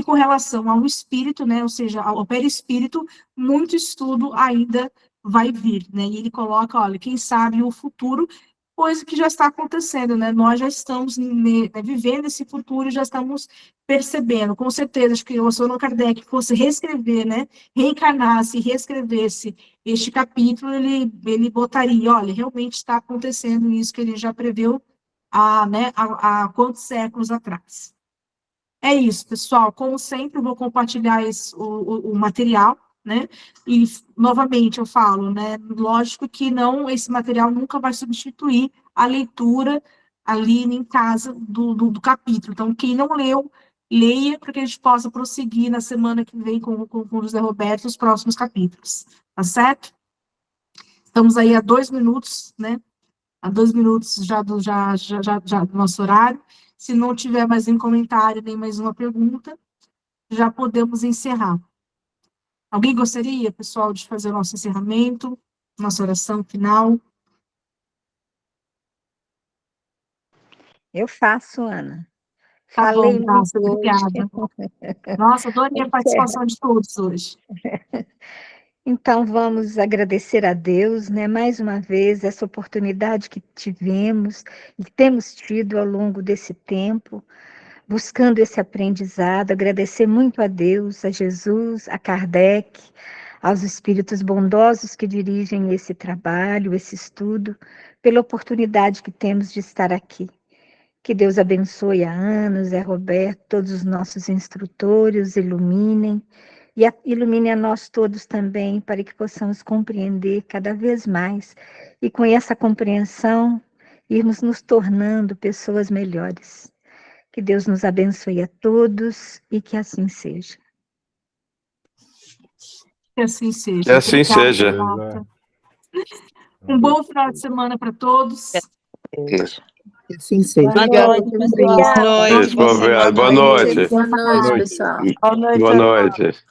com relação ao espírito, né? Ou seja, ao perispírito, muito estudo ainda vai vir, né? E ele coloca, olha, quem sabe o futuro, coisa que já está acontecendo, né? Nós já estamos vivendo esse futuro e já estamos percebendo, com certeza, acho que se o Allan Kardec fosse reescrever, né? Reencarnasse e reescrevesse este capítulo, ele botaria, olha, realmente está acontecendo isso que ele já preveu há quantos séculos atrás. É isso, pessoal. Como sempre, eu vou compartilhar o material, né? E, novamente, eu falo, né? Lógico que esse material nunca vai substituir a leitura ali em casa do capítulo. Então, quem não leu, leia para que a gente possa prosseguir na semana que vem com o José Roberto os próximos capítulos. Tá certo? Estamos aí a 2 minutos, né? A 2 minutos já do nosso horário. Se não tiver mais nenhum comentário, nem mais uma pergunta, já podemos encerrar. Alguém gostaria, pessoal, de fazer o nosso encerramento, nossa oração final? Eu faço, Ana. Tá Falei bom, Graça, muito hoje. obrigada. Nossa, adorei a participação de todos hoje. Então, vamos agradecer a Deus, né, mais uma vez, essa oportunidade que tivemos e temos tido ao longo desse tempo, buscando esse aprendizado, agradecer muito a Deus, a Jesus, a Kardec, aos espíritos bondosos que dirigem esse trabalho, esse estudo, pela oportunidade que temos de estar aqui. Que Deus abençoe a Ana, Zé Roberto, todos os nossos instrutores, iluminem, e ilumine a nós todos também, para que possamos compreender cada vez mais, e com essa compreensão, irmos nos tornando pessoas melhores. Que Deus nos abençoe a todos, e que assim seja. Que assim seja. Que assim Obrigada, seja. Renata. Um bom final de semana para todos. Assim seja. Boa noite, pessoal. Boa noite. Boa noite, pessoal. Boa noite, pessoal. Boa noite.